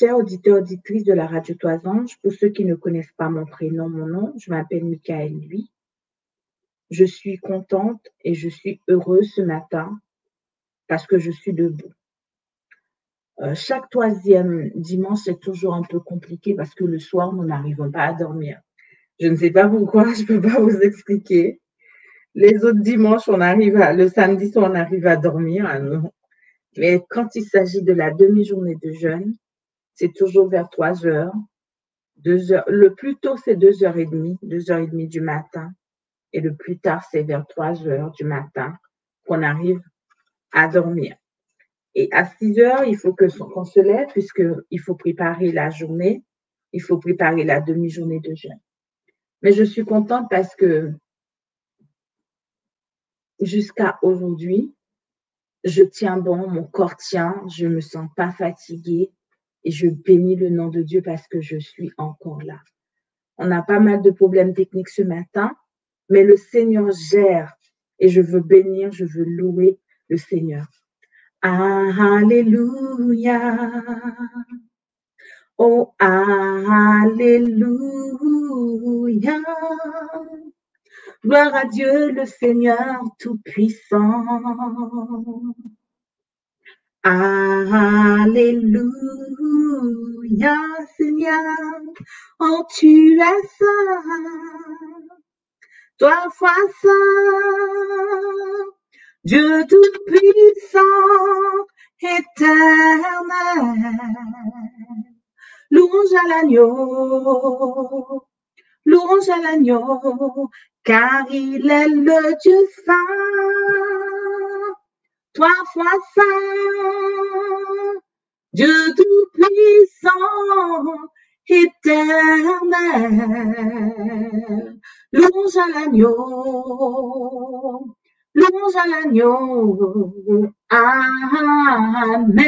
Chers auditeurs, auditrices de la Radio Toisange, pour ceux qui ne connaissent pas mon prénom, mon nom, je m'appelle Michaël Lui. Je suis contente et je suis heureuse ce matin parce que je suis debout. Chaque troisième dimanche, c'est toujours un peu compliqué parce que le soir, nous n'arrivons pas à dormir. Je ne sais pas pourquoi, je ne peux pas vous expliquer. Les autres dimanches, le samedi soir, on arrive à dormir. Mais quand il s'agit de la demi-journée de jeûne, c'est toujours vers 3 heures. 2 heures, le plus tôt, c'est 2h30, 2h30 du matin. Et le plus tard, c'est vers 3 heures du matin qu'on arrive à dormir. Et à 6 heures, il faut qu'on se lève puisqu'il faut préparer la journée, il faut préparer la demi-journée de jeûne. Mais je suis contente parce que jusqu'à aujourd'hui, je tiens bon, mon corps tient, je ne me sens pas fatiguée et je bénis le nom de Dieu parce que je suis encore là. On a pas mal de problèmes techniques ce matin, mais le Seigneur gère et je veux bénir, je veux louer le Seigneur. Alléluia. Oh, alléluia. Gloire à Dieu, le Seigneur Tout-Puissant. Alléluia, Seigneur. Oh, tu es saint. Toi, foi saint. Dieu Tout-Puissant, éternel. Louange à l'agneau, louange à l'agneau, car il est le Dieu saint. Toi, foi saint, Dieu Tout-Puissant, éternel. Louange à l'agneau, louange à l'agneau. Amen.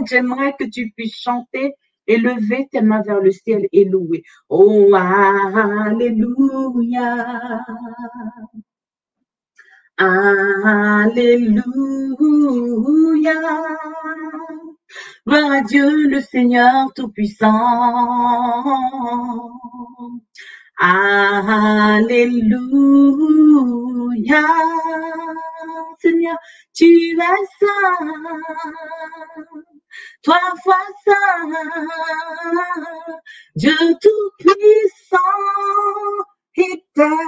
J'aimerais que tu puisses chanter et lever tes mains vers le ciel et louer. Oh, alléluia. Alléluia. Gloire à Dieu, le Seigneur Tout-Puissant. Alléluia. Seigneur, tu es saint. Toi, foi saint. Dieu Tout-Puissant, éternel.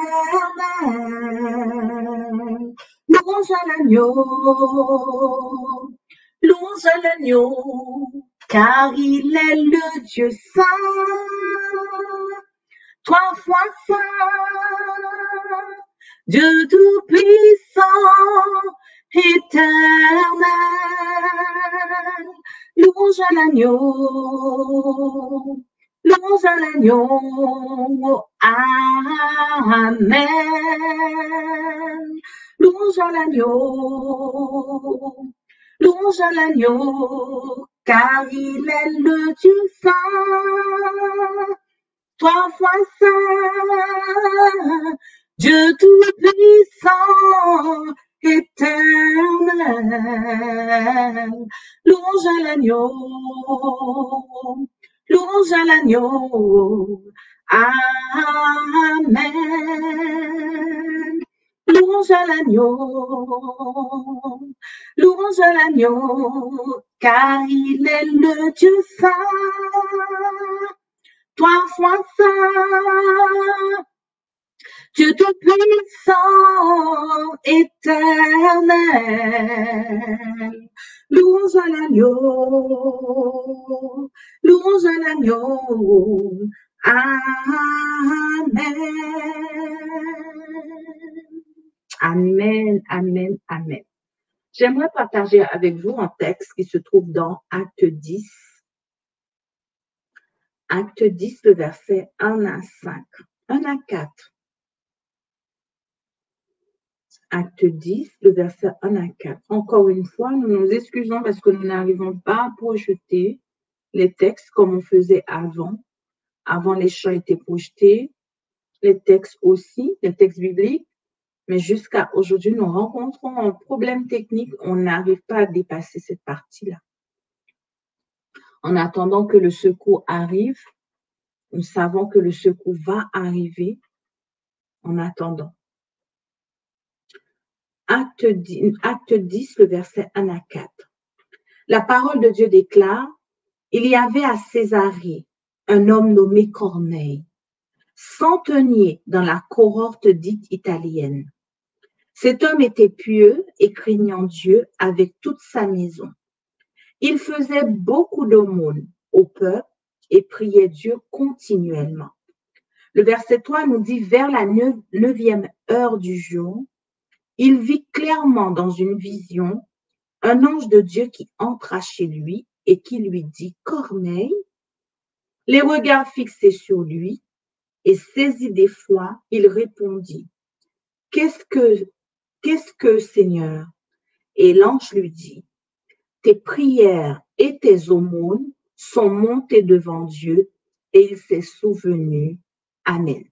Louange à l'agneau, louange à l'agneau, car il est le Dieu saint. Toi, foi saint, Dieu Tout-Puissant, éternel. Louange à l'agneau, louange à l'agneau. Amen. Louange à l'agneau, louange à l'agneau, car il est le Dieu saint. Toi, foi saint, Dieu Tout-Puissant, éternel. Louange à l'agneau, louange à l'agneau. Amen. Louange à l'agneau, louange à l'agneau, car il est le Dieu saint. Toi, foi saint, Dieu Tout-Puissant, éternel. Louange à l'agneau, louange à l'agneau. Amen. Amen, amen, amen. J'aimerais partager avec vous un texte qui se trouve dans Acte 10. Acte 10, le verset 1 à 5, 1 à 4. Acte 10, le verset 1 à 4. Encore une fois, nous nous excusons parce que nous n'arrivons pas à projeter les textes comme on faisait avant. Avant, les chants étaient projetés, les textes aussi, les textes bibliques. Mais jusqu'à aujourd'hui, nous rencontrons un problème technique. On n'arrive pas à dépasser cette partie-là. En attendant que le secours arrive, nous savons que le secours va arriver en attendant. Acte 10, le verset 1 à 4. La parole de Dieu déclare, « Il y avait à Césarée un homme nommé Corneille, centenier dans la cohorte dite italienne. Cet homme était pieux et craignant Dieu avec toute sa maison. Il faisait beaucoup d'aumônes au peuple et priait Dieu continuellement. » Le verset 3 nous dit, « Vers la 9e heure du jour, il vit clairement dans une vision un ange de Dieu qui entra chez lui et qui lui dit, « Corneille !» Les regards fixés sur lui et saisi d'effroi, il répondit, « Qu'est-ce que, Seigneur ?» Et l'ange lui dit, « Tes prières et tes aumônes sont montées devant Dieu et il s'est souvenu. Amen. »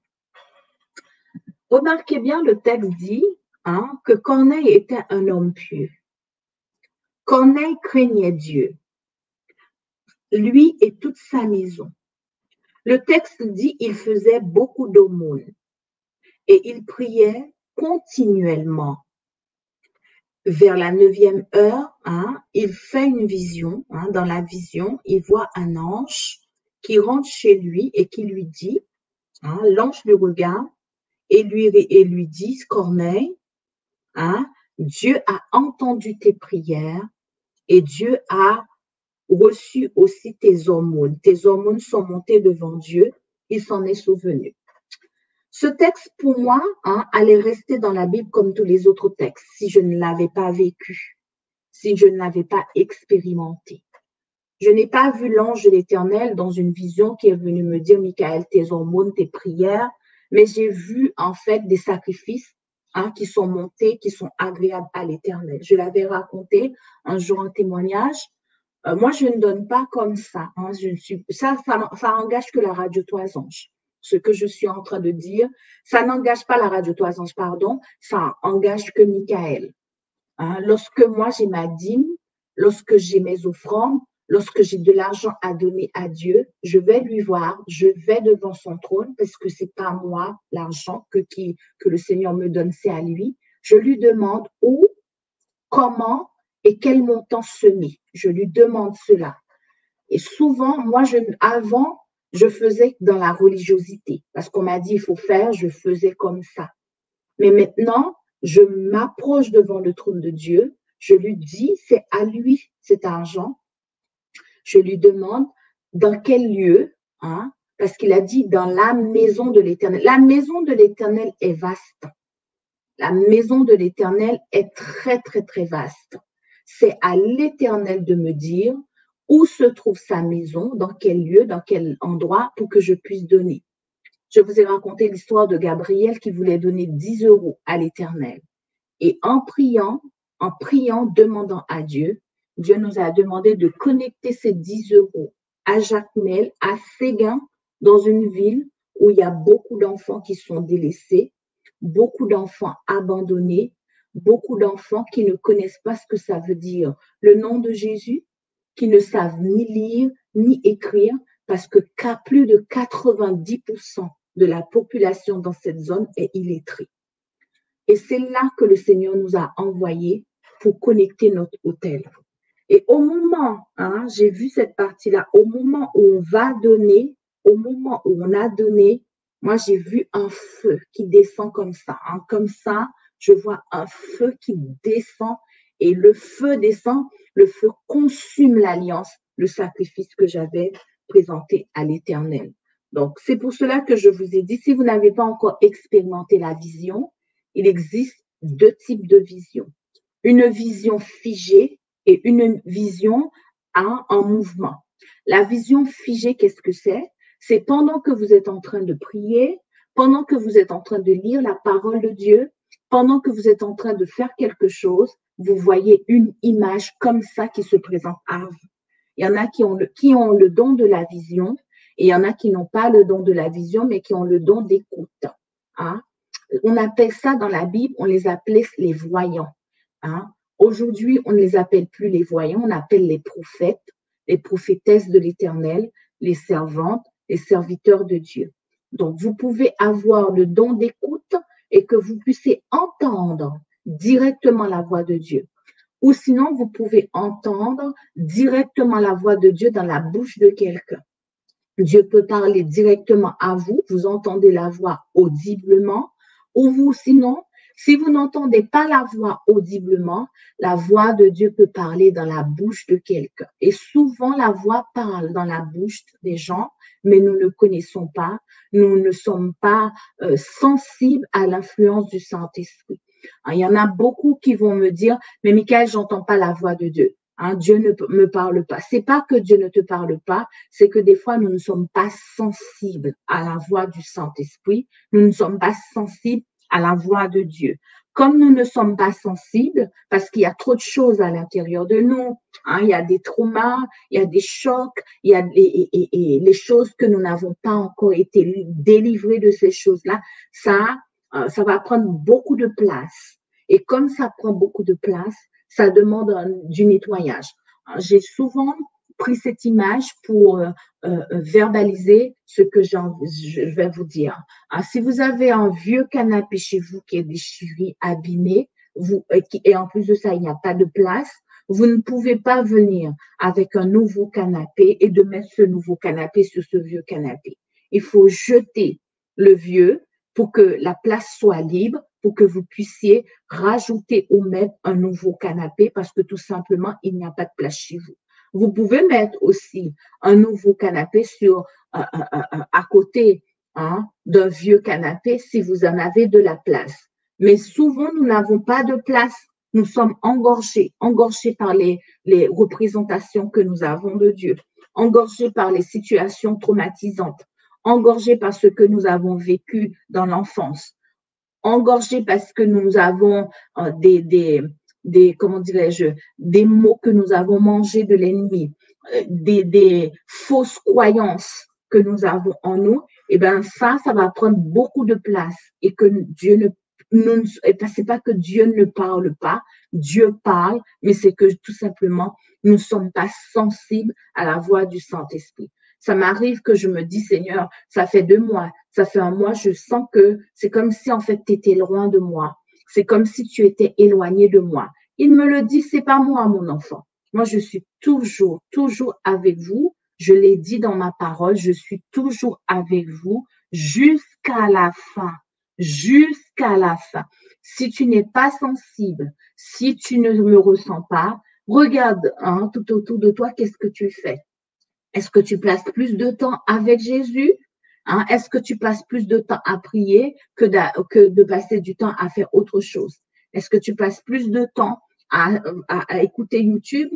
Remarquez bien, le texte dit que Corneille était un homme pieux. Corneille craignait Dieu, lui et toute sa maison. Le texte dit il faisait beaucoup d'aumônes et il priait continuellement. Vers la 9e heure, il fait une vision. Dans la vision, il voit un ange qui rentre chez lui et qui lui dit, l'ange le regarde et lui dit, « Corneille, Dieu a entendu tes prières et Dieu a reçu aussi tes aumônes. Tes aumônes sont montées devant Dieu, il s'en est souvenu. » Ce texte, pour moi, allait rester dans la Bible comme tous les autres textes, si je ne l'avais pas vécu, si je ne l'avais pas expérimenté. Je n'ai pas vu l'ange de l'Éternel dans une vision qui est venu me dire, « Michael, tes aumônes, tes prières », mais j'ai vu en fait des sacrifices qui sont montés, qui sont agréables à l'Éternel. Je l'avais raconté un jour en témoignage. Moi, je ne donne pas comme ça. Ça engage que la radio Trois Anges. Ce que je suis en train de dire, ça n'engage pas la radio Trois Anges, pardon, ça engage que Michael. Lorsque moi j'ai ma dîme, lorsque j'ai mes offrandes, lorsque j'ai de l'argent à donner à Dieu, je vais lui voir, je vais devant son trône, parce que c'est pas moi l'argent que le Seigneur me donne, c'est à lui. Je lui demande où, comment et quel montant semer. Je lui demande cela. Et souvent, moi, avant, je faisais dans la religiosité, parce qu'on m'a dit, il faut faire, je faisais comme ça. Mais maintenant, je m'approche devant le trône de Dieu, je lui dis, c'est à lui cet argent. Je lui demande dans quel lieu, parce qu'il a dit dans la maison de l'Éternel. La maison de l'Éternel est vaste. La maison de l'Éternel est très, très, très vaste. C'est à l'Éternel de me dire où se trouve sa maison, dans quel lieu, dans quel endroit, pour que je puisse donner. Je vous ai raconté l'histoire de Gabriel qui voulait donner 10 € à l'Éternel. Et en priant, demandant à Dieu, Dieu nous a demandé de connecter ces 10 € à Jacmel, à Séguin, dans une ville où il y a beaucoup d'enfants qui sont délaissés, beaucoup d'enfants abandonnés, beaucoup d'enfants qui ne connaissent pas ce que ça veut dire le nom de Jésus, qui ne savent ni lire ni écrire, parce que plus de 90% de la population dans cette zone est illettrée. Et c'est là que le Seigneur nous a envoyés pour connecter notre autel. Et au moment, j'ai vu cette partie-là, au moment où on va donner, au moment où on a donné, moi j'ai vu un feu qui descend comme ça. Comme ça, je vois un feu qui descend et le feu descend, le feu consume l'alliance, le sacrifice que j'avais présenté à l'Éternel. Donc, c'est pour cela que je vous ai dit, si vous n'avez pas encore expérimenté la vision, il existe 2 types de visions. Une vision figée et une vision en mouvement. La vision figée, qu'est-ce que c'est? C'est pendant que vous êtes en train de prier, pendant que vous êtes en train de lire la parole de Dieu, pendant que vous êtes en train de faire quelque chose, vous voyez une image comme ça qui se présente à vous. Il y en a qui ont le don de la vision et il y en a qui n'ont pas le don de la vision, mais qui ont le don d'écoute. On appelle ça dans la Bible, on les appelait les voyants. Aujourd'hui, on ne les appelle plus les voyants, on appelle les prophètes. les prophétesses de l'Éternel, les servantes, les serviteurs de Dieu. Donc, vous pouvez avoir le don d'écoute et que vous puissiez entendre directement la voix de Dieu. Ou sinon, vous pouvez entendre directement la voix de Dieu dans la bouche de quelqu'un. Dieu peut parler directement à vous, vous entendez la voix audiblement, ou vous, sinon, si vous n'entendez pas la voix audiblement, la voix de Dieu peut parler dans la bouche de quelqu'un. Et souvent, la voix parle dans la bouche des gens, mais nous ne connaissons pas, nous ne sommes pas sensibles à l'influence du Saint-Esprit. Il y en a beaucoup qui vont me dire, mais Michaël, j'entends pas la voix de Dieu. Dieu ne me parle pas. C'est pas que Dieu ne te parle pas, c'est que des fois, nous ne sommes pas sensibles à la voix du Saint-Esprit. Nous ne sommes pas sensibles à la voix de Dieu. Comme nous ne sommes pas sensibles, parce qu'il y a trop de choses à l'intérieur de nous, il y a des traumas, il y a des chocs, il y a les choses que nous n'avons pas encore été délivrés de ces choses-là, ça va prendre beaucoup de place. Et comme ça prend beaucoup de place, ça demande du nettoyage. J'ai souvent pris cette image pour verbaliser ce que je vais vous dire. Si vous avez un vieux canapé chez vous qui est déchiré, abîmé, et en plus de ça, il n'y a pas de place, vous ne pouvez pas venir avec un nouveau canapé et de mettre ce nouveau canapé sur ce vieux canapé. Il faut jeter le vieux pour que la place soit libre, pour que vous puissiez rajouter ou mettre un nouveau canapé parce que tout simplement, il n'y a pas de place chez vous. Vous pouvez mettre aussi un nouveau canapé à côté d'un vieux canapé si vous en avez de la place. Mais souvent, nous n'avons pas de place. Nous sommes engorgés par les représentations que nous avons de Dieu, engorgés par les situations traumatisantes, engorgés par ce que nous avons vécu dans l'enfance, engorgés parce que nous avons comment dirais-je, des mots que nous avons mangés de l'ennemi, des fausses croyances que nous avons en nous, et ben ça va prendre beaucoup de place et que Dieu c'est pas que Dieu ne parle pas, Dieu parle, mais c'est que tout simplement, nous ne sommes pas sensibles à la voix du Saint-Esprit. Ça m'arrive que je me dis, Seigneur, ça fait 2 mois, ça fait 1 mois, je sens que c'est comme si en fait tu étais loin de moi. C'est comme si tu étais éloigné de moi. Il me le dit, c'est pas moi, mon enfant. Moi, je suis toujours avec vous. Je l'ai dit dans ma parole, je suis toujours avec vous jusqu'à la fin. Jusqu'à la fin. Si tu n'es pas sensible, si tu ne me ressens pas, regarde tout autour de toi, qu'est-ce que tu fais? Est-ce que tu passes plus de temps avec Jésus? Est-ce que tu passes plus de temps à prier que de passer du temps à faire autre chose? Est-ce que tu passes plus de temps à écouter YouTube,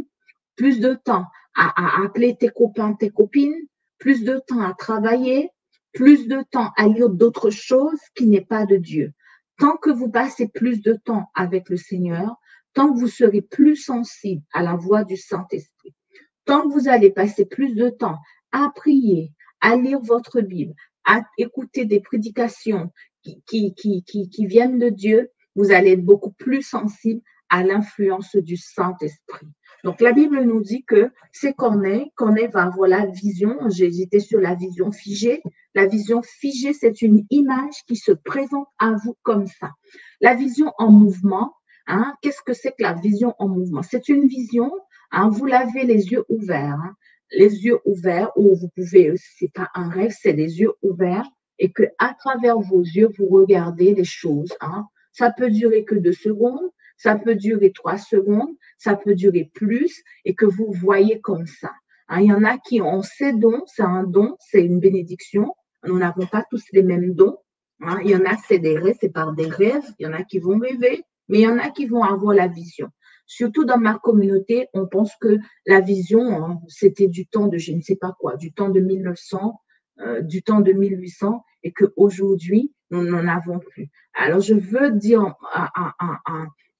plus de temps à appeler tes copains, tes copines, plus de temps à travailler, plus de temps à lire d'autres choses qui n'est pas de Dieu? Tant que vous passez plus de temps avec le Seigneur, tant que vous serez plus sensible à la voix du Saint-Esprit, tant que vous allez passer plus de temps à prier, à lire votre Bible, à écouter des prédications qui viennent de Dieu, vous allez être beaucoup plus sensible à l'influence du Saint-Esprit. Donc, la Bible nous dit que c'est Corneille va avoir la vision. J'hésitais sur la vision figée. La vision figée, c'est une image qui se présente à vous comme ça. La vision en mouvement, qu'est-ce que c'est que la vision en mouvement? C'est une vision, vous l'avez les yeux ouverts. Les yeux ouverts, ou vous pouvez, c'est pas un rêve, c'est les yeux ouverts, et que à travers vos yeux, vous regardez les choses. Ça peut durer que 2 secondes, ça peut durer 3 secondes, ça peut durer plus, et que vous voyez comme ça. Il y en a qui ont ces dons, c'est un don, c'est une bénédiction. Nous n'avons pas tous les mêmes dons. Il y en a, c'est des rêves, c'est par des rêves. Il y en a qui vont rêver, mais il y en a qui vont avoir la vision. Surtout dans ma communauté, on pense que la vision, c'était du temps de je ne sais pas quoi, du temps de 1900, du temps de 1800, et qu'aujourd'hui, nous n'en avons plus. Alors, je veux dire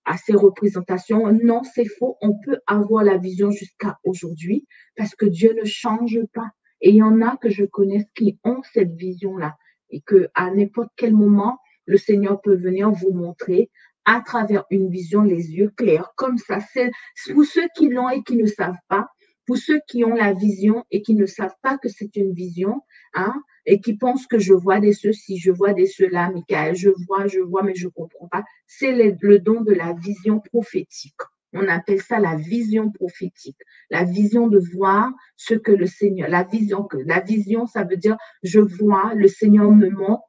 à ces représentations, non, c'est faux, on peut avoir la vision jusqu'à aujourd'hui parce que Dieu ne change pas. Et il y en a que je connais qui ont cette vision-là et qu'à n'importe quel moment, le Seigneur peut venir vous montrer à travers une vision les yeux clairs, comme ça. C'est pour ceux qui l'ont et qui ne savent pas, Pour ceux qui ont la vision et qui ne savent pas que c'est une vision, hein, et qui pensent que je vois des ceci, je vois des cela, Michael, je vois, mais je comprends pas. C'est le don de la vision prophétique. On appelle ça la vision prophétique. La vision de voir ce que le Seigneur, la vision, ça veut dire je vois, le Seigneur me montre,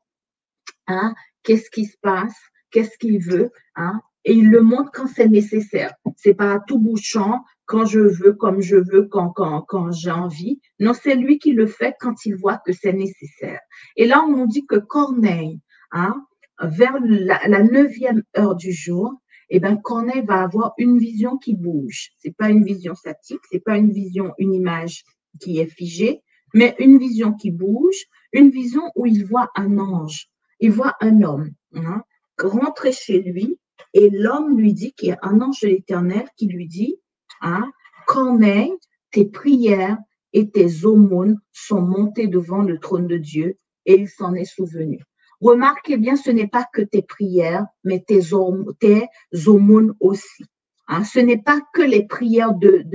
hein, qu'est-ce qui se passe, qu'est-ce qu'il veut, hein, et il le montre quand c'est nécessaire. C'est pas à tout bout de champ, quand je veux, comme je veux, quand j'ai envie. Non, c'est lui qui le fait quand il voit que c'est nécessaire. Et là, on nous dit que Corneille, hein, vers la 9e heure du jour, eh ben, Corneille va avoir une vision qui bouge. C'est pas une vision statique, c'est pas une vision, une image qui est figée, mais une vision qui bouge, une vision où il voit un ange. Il voit un homme, hein, rentrer chez lui et l'homme lui dit, qu'il y a un ange de l'Éternel qui lui dit, hein, Corneille, tes prières et tes aumônes sont montées devant le trône de Dieu et il s'en est souvenu. Remarquez bien, ce n'est pas que tes prières, mais tes aumônes aussi. Hein, ce n'est pas que les prières de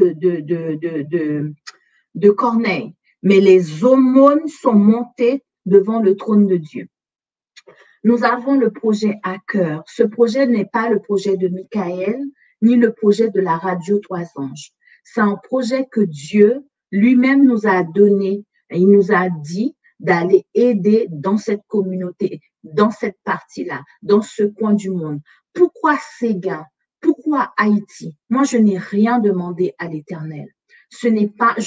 Corneille, mais les aumônes sont montées devant le trône de Dieu. Nous avons le projet à cœur. Ce projet n'est pas le projet de Michael, ni le projet de la radio Trois Anges. C'est un projet que Dieu lui-même nous a donné. Il nous a dit d'aller aider dans cette communauté, dans cette partie-là, dans ce coin du monde. Pourquoi Séguin? Pourquoi Haïti? Moi, je n'ai rien demandé à l'Éternel. Je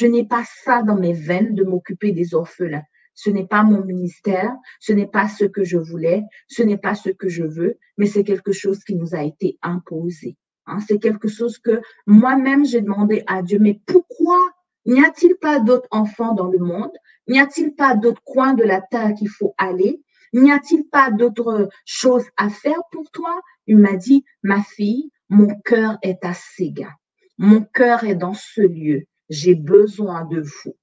n'ai pas ça dans mes veines de m'occuper des orphelins. Ce n'est pas mon ministère, ce n'est pas ce que je voulais, ce n'est pas ce que je veux, mais c'est quelque chose qui nous a été imposé. Hein, c'est quelque chose que moi-même j'ai demandé à Dieu. Mais pourquoi n'y a-t-il pas d'autres enfants dans le monde? N'y a-t-il pas d'autres coins de la terre qu'il faut aller? N'y a-t-il pas d'autres choses à faire pour toi? Il m'a dit, ma fille, mon cœur est à Séguin. Mon cœur est dans ce lieu. J'ai besoin de vous.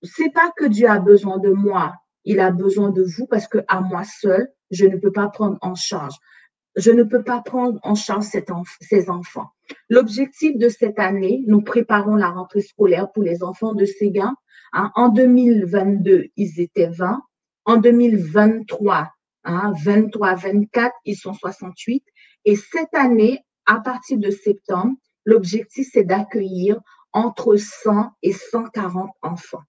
C'est pas que Dieu a besoin de moi, il a besoin de vous parce que à moi seul, je ne peux pas prendre en charge. Je ne peux pas prendre en charge ces enfants. L'objectif de cette année, nous préparons la rentrée scolaire pour les enfants de Séguin. Hein, en 2022, ils étaient 20. En 2023, 23, 24, ils sont 68. Et cette année, à partir de septembre, l'objectif, c'est d'accueillir entre 100 et 140 enfants.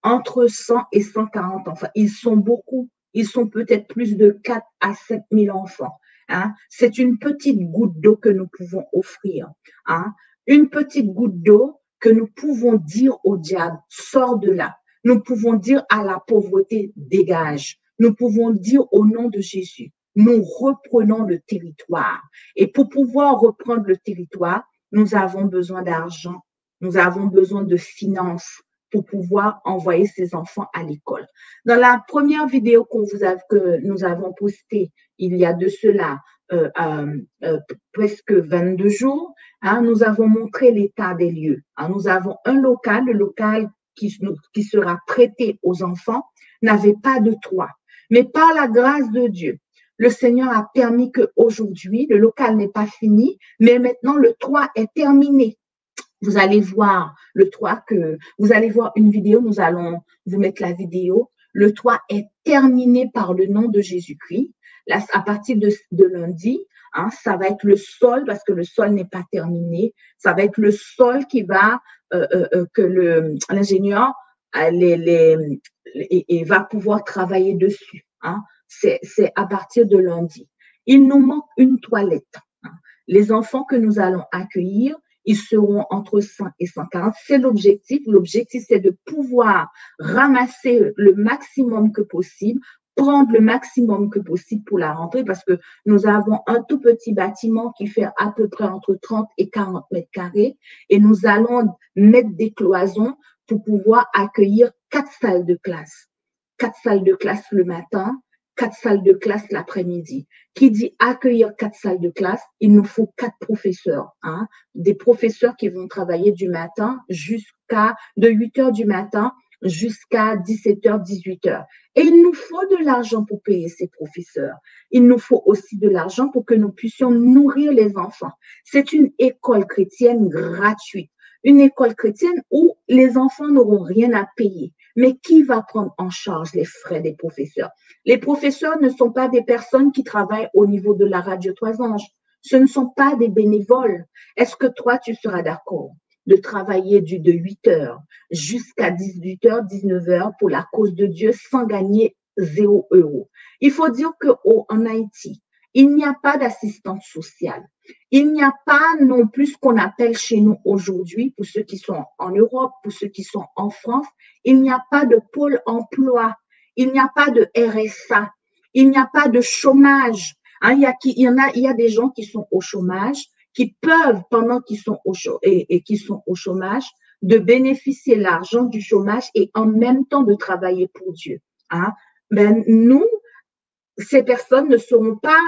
Entre 100 et 140 enfants. Ils sont beaucoup. Ils sont peut-être plus de 4 à 7 000 enfants. Hein. C'est une petite goutte d'eau que nous pouvons offrir. Hein. Une petite goutte d'eau que nous pouvons dire au diable, sors de là. Nous pouvons dire à la pauvreté, dégage. Nous pouvons dire au nom de Jésus, nous reprenons le territoire. Et pour pouvoir reprendre le territoire, nous avons besoin d'argent. Nous avons besoin de finances pour pouvoir envoyer ces enfants à l'école. Dans la première vidéo que nous avons postée il y a de cela presque 22 jours, hein, nous avons montré l'état des lieux. Hein, nous avons un local, le local qui sera prêté aux enfants, n'avait pas de toit. Mais par la grâce de Dieu, le Seigneur a permis qu'aujourd'hui, le local n'est pas fini, mais maintenant le toit est terminé. Vous allez voir le toit vous allez voir une vidéo, nous allons vous mettre la vidéo. Le toit est terminé par le nom de Jésus-Christ. Là, à partir de lundi, hein, ça va être le sol parce que le sol n'est pas terminé. Ça va être le sol qui va, que l'ingénieur va pouvoir travailler dessus. Hein. C'est à partir de lundi. Il nous manque une toilette. Hein. Les enfants que nous allons accueillir, ils seront entre 100 et 140. C'est l'objectif. L'objectif, c'est de pouvoir ramasser le maximum que possible, prendre le maximum que possible pour la rentrée parce que nous avons un tout petit bâtiment qui fait à peu près entre 30 et 40 mètres carrés et nous allons mettre des cloisons pour pouvoir accueillir 4 salles de classe. 4 salles de classe le matin, 4 salles de classe l'après-midi. Qui dit accueillir 4 salles de classe, il nous faut 4 professeurs. Hein, des professeurs qui vont travailler du matin de 8 heures du matin jusqu'à 17 heures, 18 heures. Et il nous faut de l'argent pour payer ces professeurs. Il nous faut aussi de l'argent pour que nous puissions nourrir les enfants. C'est une école chrétienne gratuite. une école chrétienne où les enfants n'auront rien à payer. Mais qui va prendre en charge les frais des professeurs? Les professeurs ne sont pas des personnes qui travaillent au niveau de la radio Toisange. Ce ne sont pas des bénévoles. Est-ce que toi, tu seras d'accord de travailler de 8 heures jusqu'à 18 heures, 19 heures pour la cause de Dieu sans gagner 0 euro? Il faut dire qu'en Haïti, il n'y a pas d'assistance sociale. Il n'y a pas non plus ce qu'on appelle chez nous aujourd'hui, pour ceux qui sont en Europe, pour ceux qui sont en France, il n'y a pas de pôle emploi, il n'y a pas de RSA, il n'y a pas de chômage. Hein, il y a des gens qui sont au chômage, qui peuvent, pendant qu'ils sont qu'ils sont au chômage, de bénéficier de l'argent du chômage et en même temps de travailler pour Dieu. Hein. Ben, nous, ces personnes ne seront pas,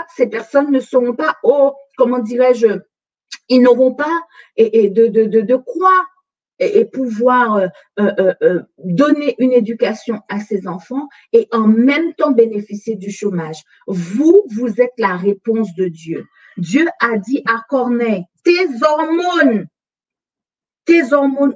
oh, comment dirais-je, ils n'auront pas de quoi et pouvoir donner une éducation à ces enfants et en même temps bénéficier du chômage. Vous êtes la réponse de Dieu. Dieu a dit à Corneille, tes hormones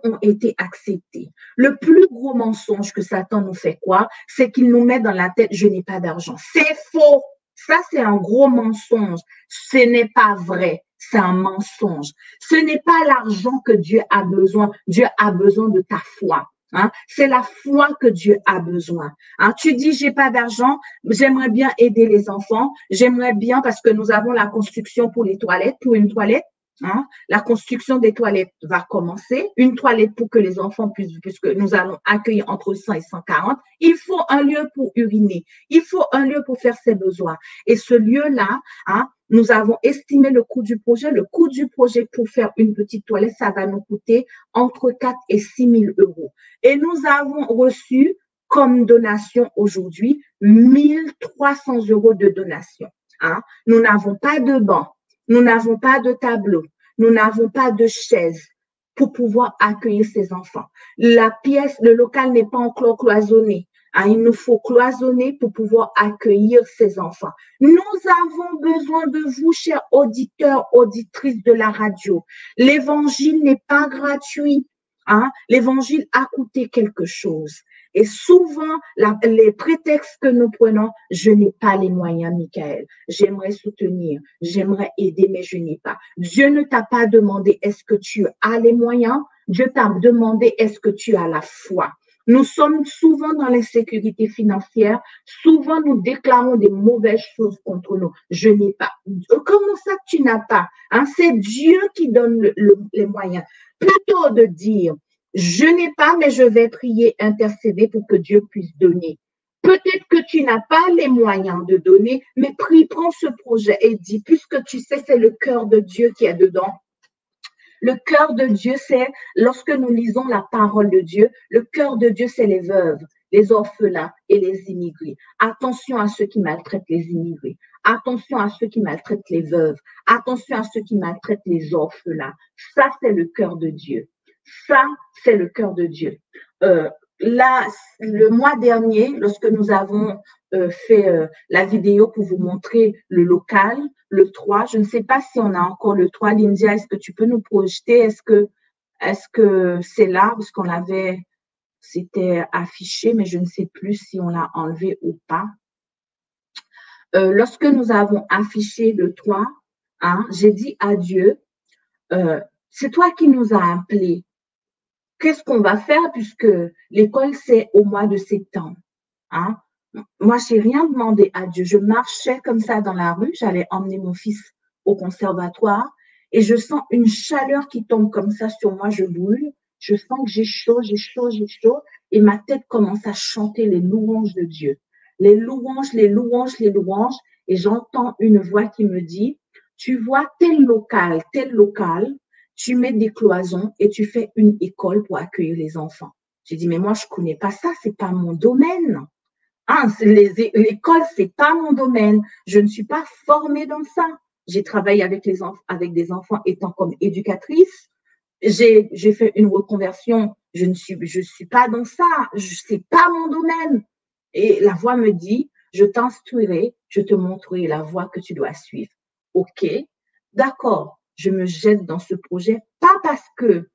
ont été acceptées. Le plus gros mensonge que Satan nous fait quoi? C'est qu'il nous met dans la tête, je n'ai pas d'argent. C'est faux. Ça, c'est un gros mensonge. Ce n'est pas vrai. C'est un mensonge. Ce n'est pas l'argent que Dieu a besoin. Dieu a besoin de ta foi. Hein? C'est la foi que Dieu a besoin. Hein? Tu dis, j'ai pas d'argent, j'aimerais bien aider les enfants. J'aimerais bien, parce que nous avons la construction pour les toilettes, pour une toilette. Hein, la construction des toilettes va commencer. Une toilette pour que les enfants puissent, puisque nous allons accueillir entre 100 et 140, il faut un lieu pour uriner. Il faut un lieu pour faire ses besoins. Et ce lieu-là, hein, nous avons estimé le coût du projet. Le coût du projet pour faire une petite toilette, ça va nous coûter entre 4 et 6 000 euros. Et nous avons reçu comme donation aujourd'hui 1 300 euros de donation. Hein. Nous n'avons pas de banc. Nous n'avons pas de tableau, nous n'avons pas de chaise pour pouvoir accueillir ces enfants. Le local n'est pas encore cloisonné. Hein, il nous faut cloisonner pour pouvoir accueillir ces enfants. Nous avons besoin de vous, chers auditeurs, auditrices de la radio. L'évangile n'est pas gratuit. Hein? L'évangile a coûté quelque chose. Et souvent, les prétextes que nous prenons, je n'ai pas les moyens, Michael. J'aimerais soutenir, j'aimerais aider, mais je n'ai pas. Dieu ne t'a pas demandé est-ce que tu as les moyens. Dieu t'a demandé est-ce que tu as la foi. Nous sommes souvent dans l'insécurité financière. Souvent, nous déclarons des mauvaises choses contre nous. Je n'ai pas. Comment ça tu n'as pas? Hein? C'est Dieu qui donne les moyens. Plutôt de dire, je n'ai pas, mais je vais prier, intercéder pour que Dieu puisse donner. Peut-être que tu n'as pas les moyens de donner, mais prie, prends ce projet et dis, puisque tu sais, c'est le cœur de Dieu qui est dedans. Le cœur de Dieu, c'est, lorsque nous lisons la parole de Dieu, le cœur de Dieu, c'est les veuves, les orphelins et les immigrés. Attention à ceux qui maltraitent les immigrés. Attention à ceux qui maltraitent les veuves. Attention à ceux qui maltraitent les orphelins. Ça, c'est le cœur de Dieu. Ça, c'est le cœur de Dieu. Là, le mois dernier, lorsque nous avons fait la vidéo pour vous montrer le local, le 3, je ne sais pas si on a encore le 3. Lindia, est-ce que tu peux nous projeter? Est-ce que c'est là? Parce qu'on l'avait, c'était affiché, mais je ne sais plus si on l'a enlevé ou pas. Lorsque nous avons affiché le 3, hein, j'ai dit à Dieu, c'est toi qui nous as appelés. Qu'est-ce qu'on va faire puisque l'école, c'est au mois de septembre? Hein? Moi, je n'ai rien demandé à Dieu. Je marchais comme ça dans la rue. J'allais emmener mon fils au conservatoire et je sens une chaleur qui tombe comme ça sur moi. Je brûle. Je sens que j'ai chaud, j'ai chaud, j'ai chaud. Et ma tête commence à chanter les louanges de Dieu. Les louanges, les louanges, les louanges. Et j'entends une voix qui me dit, tu vois tel local, tu mets des cloisons et tu fais une école pour accueillir les enfants. J'ai dit, mais moi, je connais pas ça, c'est pas mon domaine. Ah, l'école, c'est pas mon domaine. Je ne suis pas formée dans ça. J'ai travaillé avec des enfants étant comme éducatrice. J'ai fait une reconversion. Je suis pas dans ça. C'est pas mon domaine. Et la voix me dit, je t'instruirai, je te montrerai la voie que tu dois suivre. OK, d'accord. Je me jette dans ce projet, pas parce que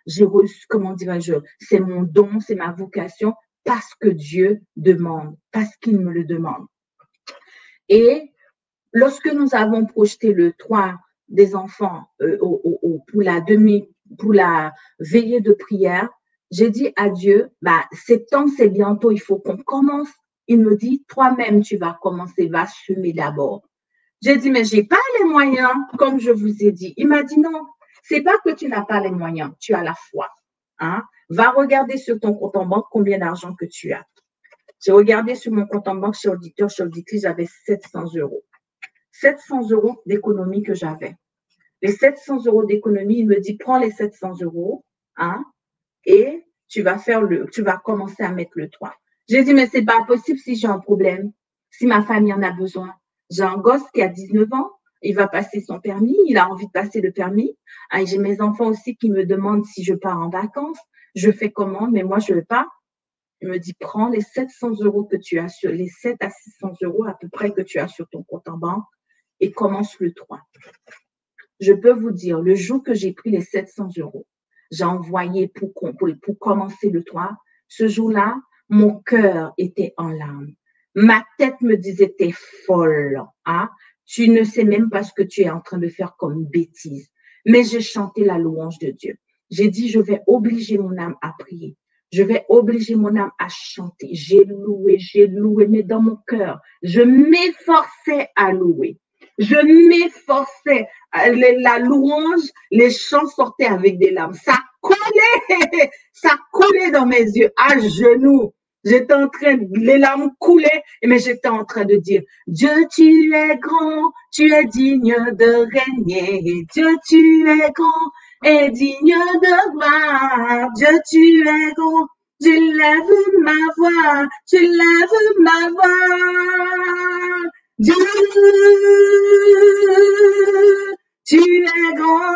j'ai reçu, comment dirais-je, c'est mon don, c'est ma vocation, parce que Dieu demande, parce qu'il me le demande. Et lorsque nous avons projeté le toit des enfants pour la veillée de prière, j'ai dit à Dieu, bah, septembre, c'est bientôt, il faut qu'on commence. Il me dit, toi-même, tu vas commencer, va semer d'abord. J'ai dit, mais j'ai pas les moyens, comme je vous ai dit. Il m'a dit, non, c'est pas que tu n'as pas les moyens, tu as la foi. Hein? Va regarder sur ton compte en banque combien d'argent que tu as. J'ai regardé sur mon compte en banque chez auditeur, chez auditrice, j'avais 700 euros. 700 euros d'économie que j'avais. Les 700 euros d'économie, il me dit, prends les 700 euros, hein, et tu vas commencer à mettre le toit. J'ai dit, mais c'est pas possible si j'ai un problème, si ma famille en a besoin. J'ai un gosse qui a 19 ans, il va passer son permis, il a envie de passer le permis. Ah, j'ai mes enfants aussi qui me demandent si je pars en vacances. Je fais comment, mais moi, je veux pas. Il me dit, prends les 700 euros que tu as sur, les 7 à 600 euros à peu près que tu as sur ton compte en banque et commence le toit. Je peux vous dire, le jour que j'ai pris les 700 euros, j'ai envoyé pour commencer le toit. Ce jour-là, mon cœur était en larmes. Ma tête me disait, t'es folle, hein? Tu ne sais même pas ce que tu es en train de faire comme bêtise. Mais j'ai chanté la louange de Dieu. J'ai dit, je vais obliger mon âme à prier. Je vais obliger mon âme à chanter. J'ai loué, mais dans mon cœur, je m'efforçais à louer. Je m'efforçais. La louange, les chants sortaient avec des larmes. Ça coulait dans mes yeux, à genoux. J'étais en train, les larmes coulaient, mais j'étais en train de dire, Dieu, tu es grand, tu es digne de régner. Dieu, tu es grand et digne de gloire. Dieu, tu es grand. Je lève ma voix, je lève ma voix. Dieu, tu es grand.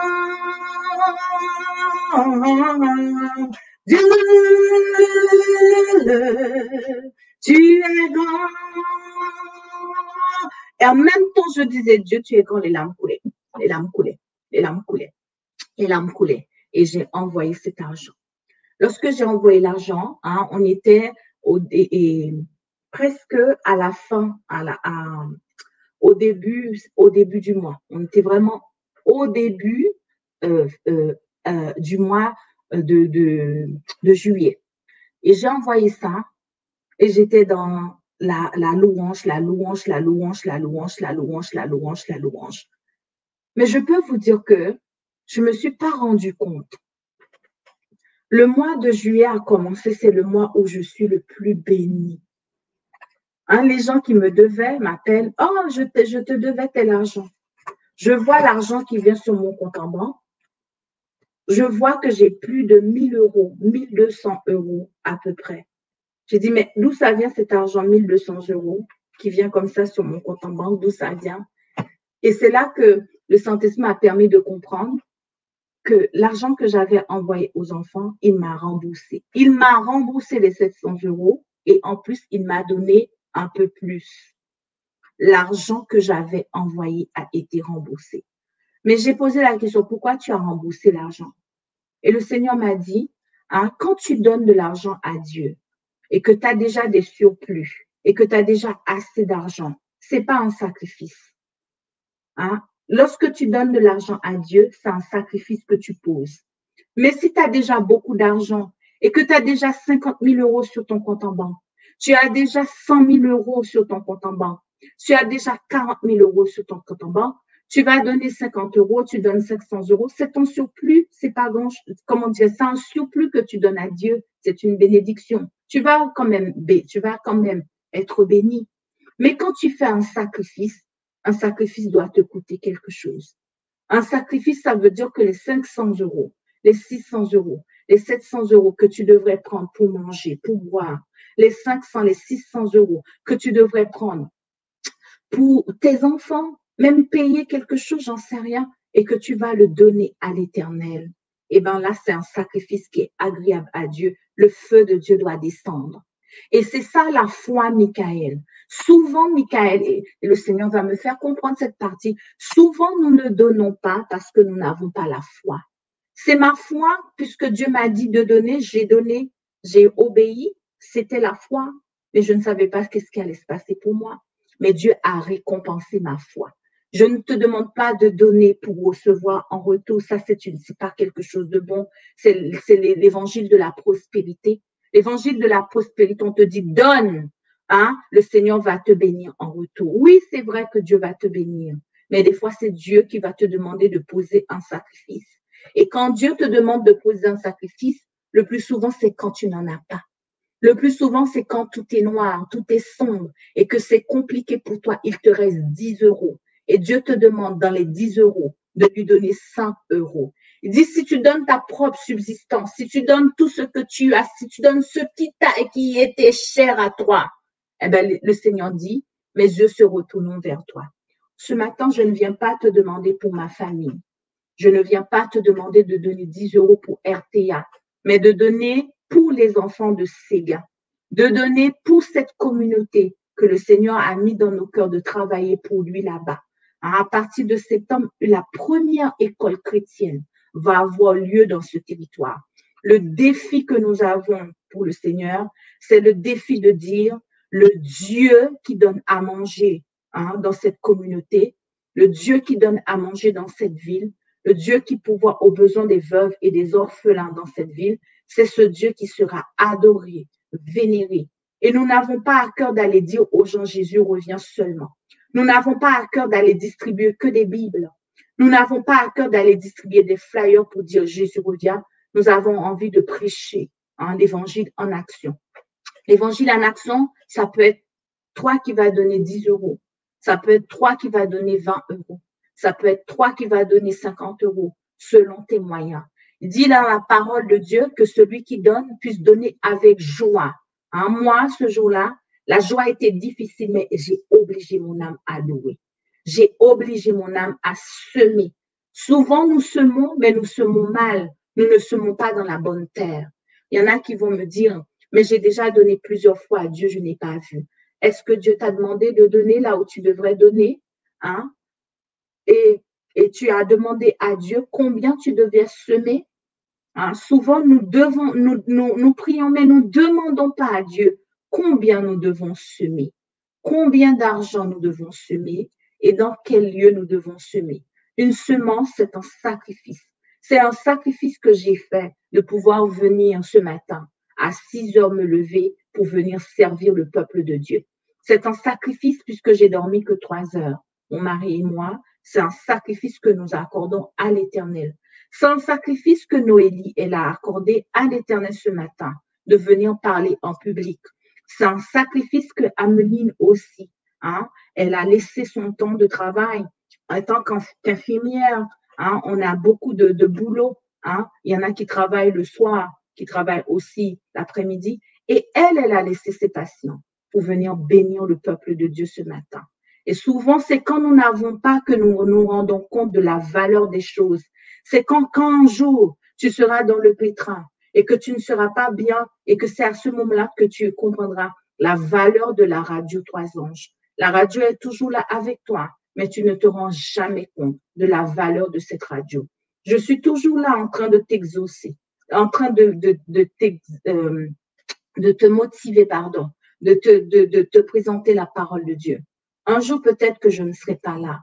Dieu, tu es grand. Et en même temps, je disais, Dieu, tu es grand, les larmes coulaient, les larmes coulaient, les larmes coulaient, les larmes coulaient. Et j'ai envoyé cet argent. Lorsque j'ai envoyé l'argent, hein, on était presque à la fin, au début du mois. On était vraiment au début du mois de juillet. Et j'ai envoyé ça et j'étais dans la louange, la louange, la louange, la louange, la louange, la louange, la louange. Mais je peux vous dire que je me suis pas rendu compte. Le mois de juillet a commencé, c'est le mois où je suis le plus bénie. Hein, les gens qui me devaient m'appellent, oh, je te devais tel argent. Je vois l'argent qui vient sur mon compte en banque. Je vois que j'ai plus de 1000 euros, 1200 euros à peu près. J'ai dit, mais d'où ça vient cet argent, 1200 euros, qui vient comme ça sur mon compte en banque, d'où ça vient? Et c'est là que le Saint-Esprit m'a permis de comprendre que l'argent que j'avais envoyé aux enfants, il m'a remboursé. Il m'a remboursé les 700 euros et en plus, il m'a donné un peu plus. L'argent que j'avais envoyé a été remboursé. Mais j'ai posé la question, pourquoi tu as remboursé l'argent? Et le Seigneur m'a dit, hein, quand tu donnes de l'argent à Dieu et que tu as déjà des surplus et que tu as déjà assez d'argent, c'est pas un sacrifice. Hein? Lorsque tu donnes de l'argent à Dieu, c'est un sacrifice que tu poses. Mais si tu as déjà beaucoup d'argent et que tu as déjà 50 000 euros sur ton compte en banque, tu as déjà 100 000 euros sur ton compte en banque, tu as déjà 40 000 euros sur ton compte en banque, tu vas donner 50 euros, tu donnes 500 euros, c'est ton surplus, c'est pas grand, comment dire, c'est un surplus que tu donnes à Dieu, c'est une bénédiction. Tu vas quand même être béni. Mais quand tu fais un sacrifice doit te coûter quelque chose. Un sacrifice, ça veut dire que les 500 euros, les 600 euros, les 700 euros que tu devrais prendre pour manger, pour boire, les 500, les 600 euros que tu devrais prendre pour tes enfants, même payer quelque chose, j'en sais rien, et que tu vas le donner à l'Éternel. Eh bien là, c'est un sacrifice qui est agréable à Dieu. Le feu de Dieu doit descendre. Et c'est ça la foi, Michael. Souvent, Michael, et le Seigneur va me faire comprendre cette partie, souvent nous ne donnons pas parce que nous n'avons pas la foi. C'est ma foi, puisque Dieu m'a dit de donner, j'ai obéi, c'était la foi, mais je ne savais pas ce qui allait se passer pour moi. Mais Dieu a récompensé ma foi. Je ne te demande pas de donner pour recevoir en retour. Ça, c'est pas quelque chose de bon. C'est l'évangile de la prospérité. L'évangile de la prospérité, on te dit donne, hein, le Seigneur va te bénir en retour. Oui, c'est vrai que Dieu va te bénir, mais des fois, c'est Dieu qui va te demander de poser un sacrifice. Et quand Dieu te demande de poser un sacrifice, le plus souvent, c'est quand tu n'en as pas. Le plus souvent, c'est quand tout est noir, tout est sombre et que c'est compliqué pour toi. Il te reste 10 euros. Et Dieu te demande dans les 10 euros de lui donner 5 euros. Il dit, si tu donnes ta propre subsistance, si tu donnes tout ce que tu as, si tu donnes ce qui qui était cher à toi, eh bien, le Seigneur dit, mes yeux se retourneront vers toi. Ce matin, je ne viens pas te demander pour ma famille. Je ne viens pas te demander de donner 10 euros pour RTA, mais de donner pour les enfants de Sega, de donner pour cette communauté que le Seigneur a mis dans nos cœurs de travailler pour lui là-bas. À partir de septembre, la première école chrétienne va avoir lieu dans ce territoire. Le défi que nous avons pour le Seigneur, c'est le défi de dire le Dieu qui donne à manger dans cette communauté, le Dieu qui donne à manger dans cette ville, le Dieu qui pourvoit aux besoins des veuves et des orphelins dans cette ville, c'est ce Dieu qui sera adoré, vénéré. Et nous n'avons pas à cœur d'aller dire aux gens Jésus revient seulement. Nous n'avons pas à cœur d'aller distribuer que des Bibles. Nous n'avons pas à cœur d'aller distribuer des flyers pour dire Jésus revient. Nous avons envie de prêcher l'évangile en action. L'évangile en action, ça peut être toi qui vas donner 10 euros. Ça peut être toi qui vas donner 20 euros. Ça peut être toi qui vas donner 50 euros selon tes moyens. Il dit dans la parole de Dieu que celui qui donne puisse donner avec joie. Moi, ce jour-là, la joie était difficile, mais j'ai obligé mon âme à louer. J'ai obligé mon âme à semer. Souvent, nous semons, mais nous semons mal. Nous ne semons pas dans la bonne terre. Il y en a qui vont me dire, mais j'ai déjà donné plusieurs fois à Dieu, je n'ai pas vu. Est-ce que Dieu t'a demandé de donner là où tu devrais donner? Et tu as demandé à Dieu combien tu devais semer? Souvent, nous prions, mais nous ne demandons pas à Dieu combien nous devons semer, combien d'argent nous devons semer et dans quel lieu nous devons semer. Une semence, c'est un sacrifice. C'est un sacrifice que j'ai fait de pouvoir venir ce matin à 6 heures me lever pour venir servir le peuple de Dieu. C'est un sacrifice puisque j'ai dormi que 3 heures. Mon mari et moi, c'est un sacrifice que nous accordons à l'Éternel. C'est un sacrifice que Noélie, elle a accordé à l'Éternel ce matin, de venir parler en public. C'est un sacrifice que Ameline aussi, elle a laissé son temps de travail en tant qu'infirmière. On a beaucoup de boulot. Il y en a qui travaillent le soir, qui travaillent aussi l'après-midi. Et elle a laissé ses patients pour venir bénir le peuple de Dieu ce matin. Et souvent, c'est quand nous n'avons pas que nous nous rendons compte de la valeur des choses. C'est quand un jour, tu seras dans le pétrin et que tu ne seras pas bien et que c'est à ce moment-là que tu comprendras la valeur de la radio Trois Anges. La radio est toujours là avec toi, mais tu ne te rends jamais compte de la valeur de cette radio. Je suis toujours là en train de t'exaucer, en train de te motiver, de te présenter la parole de Dieu. Un jour, peut-être que je ne serai pas là.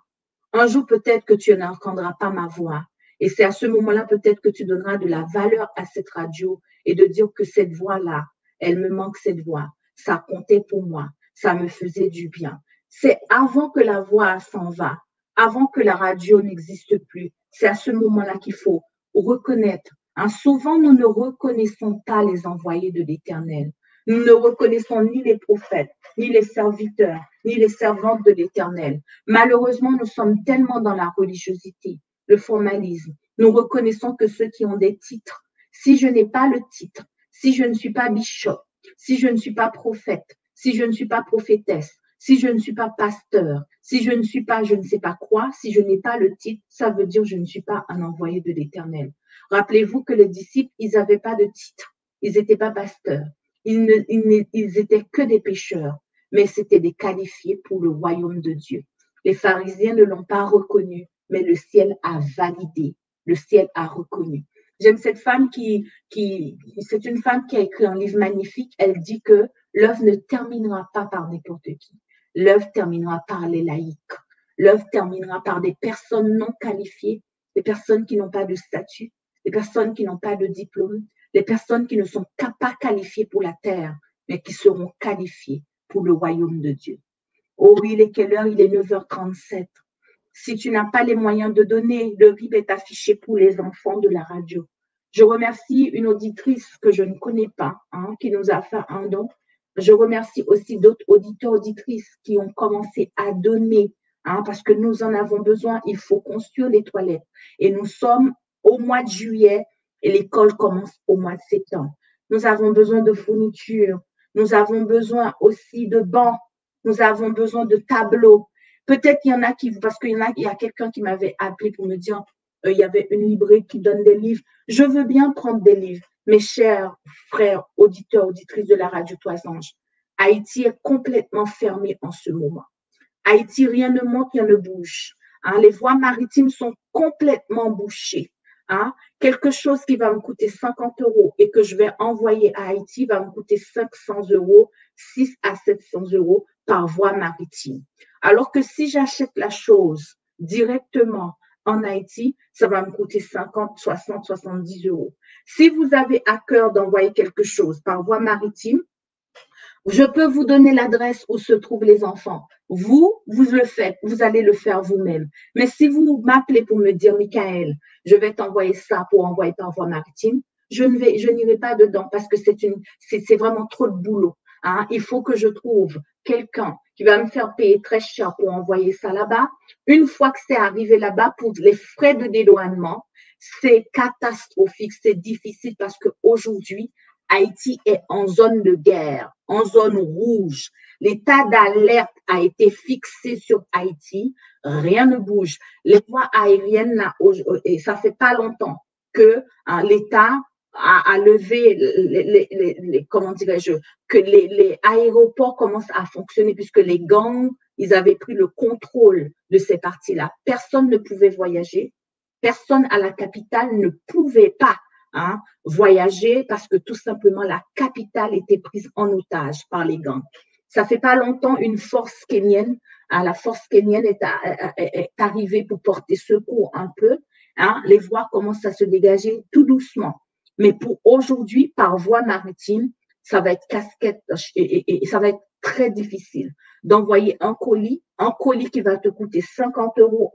Un jour, peut-être que tu n'entendras pas ma voix. Et c'est à ce moment-là, peut-être que tu donneras de la valeur à cette radio et de dire que cette voix-là, elle me manque cette voix. Ça comptait pour moi. Ça me faisait du bien. C'est avant que la voix s'en va, avant que la radio n'existe plus. C'est à ce moment-là qu'il faut reconnaître. Souvent, nous ne reconnaissons pas les envoyés de l'Éternel. Nous ne reconnaissons ni les prophètes, ni les serviteurs, ni les servantes de l'Éternel. Malheureusement, nous sommes tellement dans la religiosité, le formalisme. Nous reconnaissons que ceux qui ont des titres, si je n'ai pas le titre, si je ne suis pas bishop, si je ne suis pas prophète, si je ne suis pas prophétesse, si je ne suis pas pasteur, si je ne suis pas je ne sais pas quoi, si je n'ai pas le titre, ça veut dire que je ne suis pas un envoyé de l'Éternel. Rappelez-vous que les disciples, ils n'avaient pas de titre. Ils n'étaient pas pasteurs. Ils étaient que des pécheurs, mais c'était des qualifiés pour le royaume de Dieu. Les pharisiens ne l'ont pas reconnu, mais le ciel a validé, le ciel a reconnu. J'aime cette femme c'est une femme qui a écrit un livre magnifique. Elle dit que l'œuvre ne terminera pas par n'importe qui. L'œuvre terminera par les laïcs. L'œuvre terminera par des personnes non qualifiées, des personnes qui n'ont pas de statut, des personnes qui n'ont pas de diplôme, des personnes qui ne sont pas qualifiées pour la terre, mais qui seront qualifiées pour le royaume de Dieu. Oh, il est quelle heure? Il est 9h37. Si tu n'as pas les moyens de donner, le RIB est affiché pour les enfants de la radio. Je remercie une auditrice que je ne connais pas, qui nous a fait un don. Je remercie aussi d'autres auditeurs, auditrices qui ont commencé à donner, parce que nous en avons besoin. Il faut construire les toilettes. Et nous sommes au mois de juillet et l'école commence au mois de septembre. Nous avons besoin de fournitures. Nous avons besoin aussi de bancs. Nous avons besoin de tableaux. Peut-être qu'il y en a parce qu'il y a quelqu'un qui m'avait appelé pour me dire, il y avait une librairie qui donne des livres. Je veux bien prendre des livres. Mes chers frères, auditeurs, auditrices de la radio Toisange, Haïti est complètement fermé en ce moment. Haïti, rien ne monte, rien ne bouge. Les voies maritimes sont complètement bouchées. Quelque chose qui va me coûter 50 € et que je vais envoyer à Haïti va me coûter 500 €, 6 à 700 € par voie maritime. Alors que si j'achète la chose directement en Haïti, ça va me coûter 50, 60, 70 €. Si vous avez à cœur d'envoyer quelque chose par voie maritime, je peux vous donner l'adresse où se trouvent les enfants. Vous le faites, vous allez le faire vous-même. Mais si vous m'appelez pour me dire, Michael, je vais t'envoyer ça pour envoyer par voie maritime, je n'irai pas dedans parce que c'est vraiment trop de boulot. Il faut que je trouve quelqu'un qui va me faire payer très cher pour envoyer ça là-bas. Une fois que c'est arrivé là-bas, pour les frais de dédouanement, c'est catastrophique, c'est difficile parce qu'aujourd'hui, Haïti est en zone de guerre, en zone rouge. L'état d'alerte a été fixé sur Haïti. Rien ne bouge. Les voies aériennes, là, et ça fait pas longtemps que l'État a levé comment dirais-je, que les aéroports commencent à fonctionner puisque les gangs, ils avaient pris le contrôle de ces parties-là. Personne ne pouvait voyager. Personne à la capitale ne pouvait pas voyager parce que tout simplement la capitale était prise en otage par les gangs. Ça fait pas longtemps, une force kenyenne, la force kenyenne est arrivée pour porter secours un peu. Les voies commencent à se dégager tout doucement. Mais pour aujourd'hui, par voie maritime, ça va être casquette et ça va être très difficile d'envoyer un colis qui va te coûter 50 €.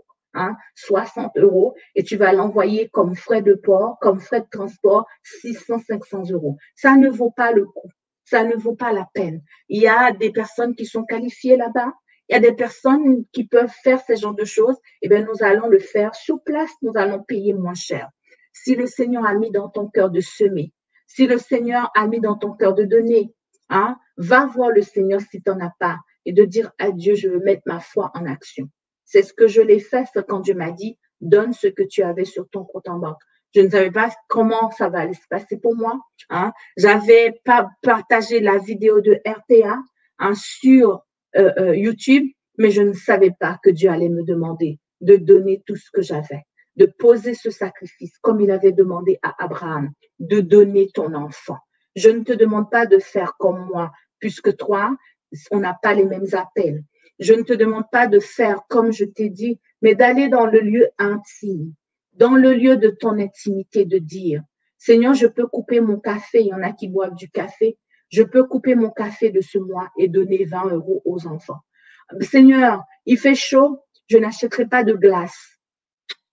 60 € et tu vas l'envoyer comme frais de port, comme frais de transport, 600, 500 €. Ça ne vaut pas le coup. Ça ne vaut pas la peine. Il y a des personnes qui sont qualifiées là-bas. Il y a des personnes qui peuvent faire ce genre de choses. Eh bien, nous allons le faire sur place. Nous allons payer moins cher. Si le Seigneur a mis dans ton cœur de semer, si le Seigneur a mis dans ton cœur de donner, va voir le Seigneur si tu n'en as pas et de dire à Dieu, je veux mettre ma foi en action. C'est ce que je l'ai fait quand Dieu m'a dit, donne ce que tu avais sur ton compte en banque. Je ne savais pas comment ça va aller se passer pour moi. J'avais pas partagé la vidéo de RTA sur YouTube, mais je ne savais pas que Dieu allait me demander de donner tout ce que j'avais, de poser ce sacrifice comme il avait demandé à Abraham, de donner ton enfant. Je ne te demande pas de faire comme moi, puisque toi, on n'a pas les mêmes appels. Je ne te demande pas de faire comme je t'ai dit, mais d'aller dans le lieu intime, dans le lieu de ton intimité, de dire, Seigneur, je peux couper mon café, il y en a qui boivent du café, je peux couper mon café de ce mois et donner 20 € aux enfants. Seigneur, il fait chaud, je n'achèterai pas de glace.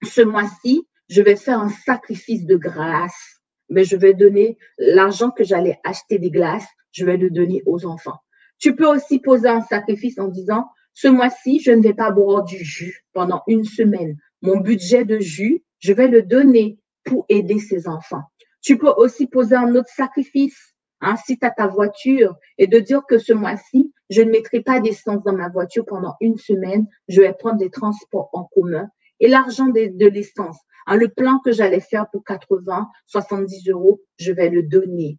Ce mois-ci, je vais faire un sacrifice de grâce, mais je vais donner l'argent que j'allais acheter des glaces, je vais le donner aux enfants. Tu peux aussi poser un sacrifice en disant, ce mois-ci, je ne vais pas boire du jus pendant une semaine. Mon budget de jus, je vais le donner pour aider ces enfants. Tu peux aussi poser un autre sacrifice, si tu as ta voiture, et de dire que ce mois-ci, je ne mettrai pas d'essence dans ma voiture pendant une semaine, je vais prendre des transports en commun. Et l'argent de l'essence, le plan que j'allais faire pour 80, 70 €, je vais le donner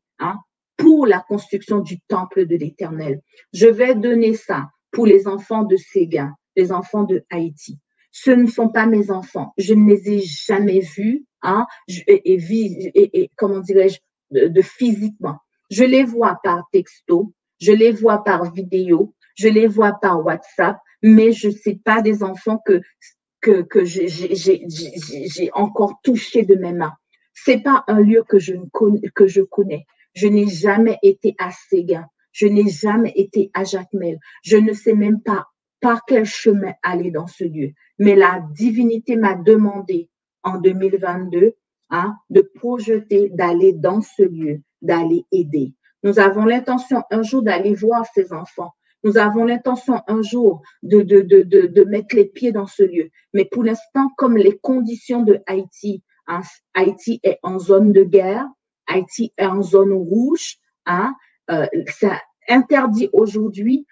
pour la construction du temple de l'Éternel. Je vais donner ça pour les enfants de Séguin, les enfants de Haïti. Ce ne sont pas mes enfants. Je ne les ai jamais vus, hein, comment dirais-je, de physiquement. Je les vois par texto, je les vois par vidéo, je les vois par WhatsApp, mais je ne sais pas des enfants que j'ai encore touché de mes mains. C'est pas un lieu que je connais. Je n'ai jamais été à Séguin. Je n'ai jamais été à Jacmel. Je ne sais même pas par quel chemin aller dans ce lieu. Mais la divinité m'a demandé en 2022, hein, de projeter, d'aller dans ce lieu, d'aller aider. Nous avons l'intention un jour d'aller voir ces enfants. Nous avons l'intention un jour de mettre les pieds dans ce lieu. Mais pour l'instant, comme les conditions de Haïti, hein, Haïti est en zone de guerre, Haïti est en zone rouge, hein, ça interdit aujourd'hui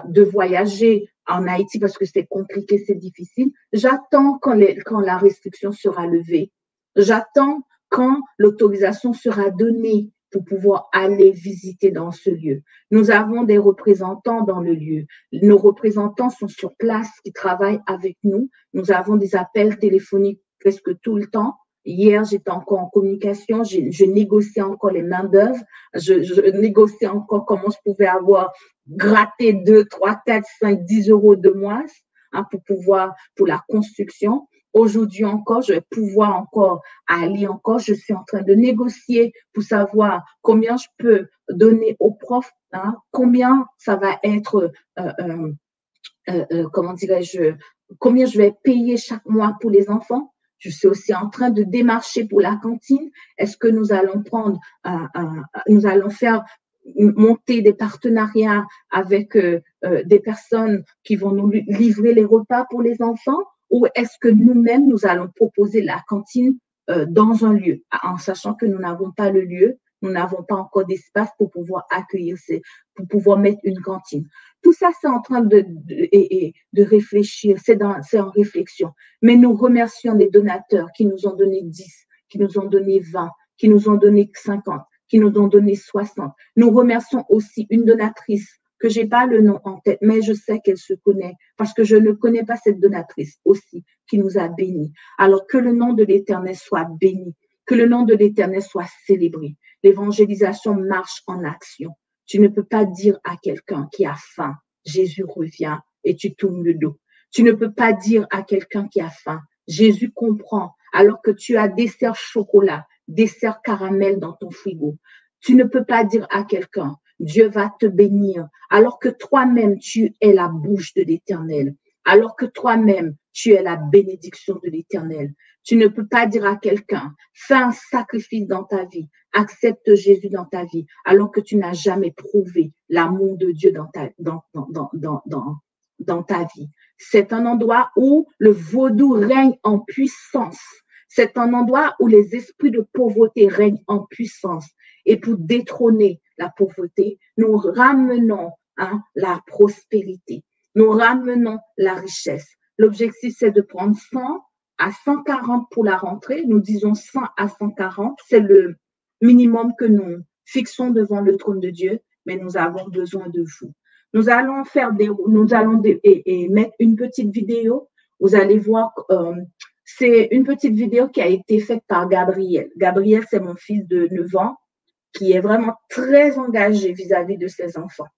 de voyager en Haïti parce que c'est compliqué, c'est difficile. J'attends quand la restriction sera levée. J'attends quand l'autorisation sera donnée pour pouvoir aller visiter dans ce lieu. Nous avons des représentants dans le lieu. Nos représentants sont sur place, qui travaillent avec nous. Nous avons des appels téléphoniques presque tout le temps. Hier, j'étais encore en communication, je négociais encore les main-d'œuvre, je négociais encore comment je pouvais avoir gratté 2, 3, 4, 5, 10 euros de moins, hein, pour la construction. Aujourd'hui encore, je vais pouvoir encore aller encore. Je suis en train de négocier pour savoir combien je peux donner aux profs, hein, combien ça va être, comment dirais-je, combien je vais payer chaque mois pour les enfants. Je suis aussi en train de démarcher pour la cantine. Est-ce que nous allons nous allons faire monter des partenariats avec des personnes qui vont nous livrer les repas pour les enfants, ou est-ce que nous-mêmes, nous allons proposer la cantine dans un lieu, en sachant que nous n'avons pas le lieu, nous n'avons pas encore d'espace pour pouvoir accueillir, pour pouvoir mettre une cantine. Tout ça, c'est en train de réfléchir, c'est en réflexion. Mais nous remercions les donateurs qui nous ont donné 10, qui nous ont donné 20, qui nous ont donné 50, qui nous ont donné 60. Nous remercions aussi une donatrice que j'ai pas le nom en tête, mais je sais qu'elle se connaît parce que je ne connais pas cette donatrice aussi qui nous a bénis. Alors que le nom de l'Éternel soit béni, que le nom de l'Éternel soit célébré. L'évangélisation marche en action. Tu ne peux pas dire à quelqu'un qui a faim, Jésus revient et tu tournes le dos. Tu ne peux pas dire à quelqu'un qui a faim, Jésus comprend, alors que tu as dessert chocolat, dessert caramel dans ton frigo. Tu ne peux pas dire à quelqu'un, Dieu va te bénir, alors que toi-même, tu es la bouche de l'Éternel, alors que toi-même, tu es la bénédiction de l'Éternel. Tu ne peux pas dire à quelqu'un, fais un sacrifice dans ta vie, accepte Jésus dans ta vie, alors que tu n'as jamais prouvé l'amour de Dieu dans ta vie. C'est un endroit où le vaudou règne en puissance. C'est un endroit où les esprits de pauvreté règnent en puissance. Et pour détrôner la pauvreté, nous ramenons la prospérité. Nous ramenons la richesse. L'objectif, c'est de prendre 100 à 140 pour la rentrée. Nous disons 100 à 140. C'est le minimum que nous fixons devant le trône de Dieu, mais nous avons besoin de vous. Nous allons mettre une petite vidéo. Vous allez voir, c'est une petite vidéo qui a été faite par Gabriel. Gabriel, c'est mon fils de 9 ans qui est vraiment très engagé vis-à-vis de ses enfants.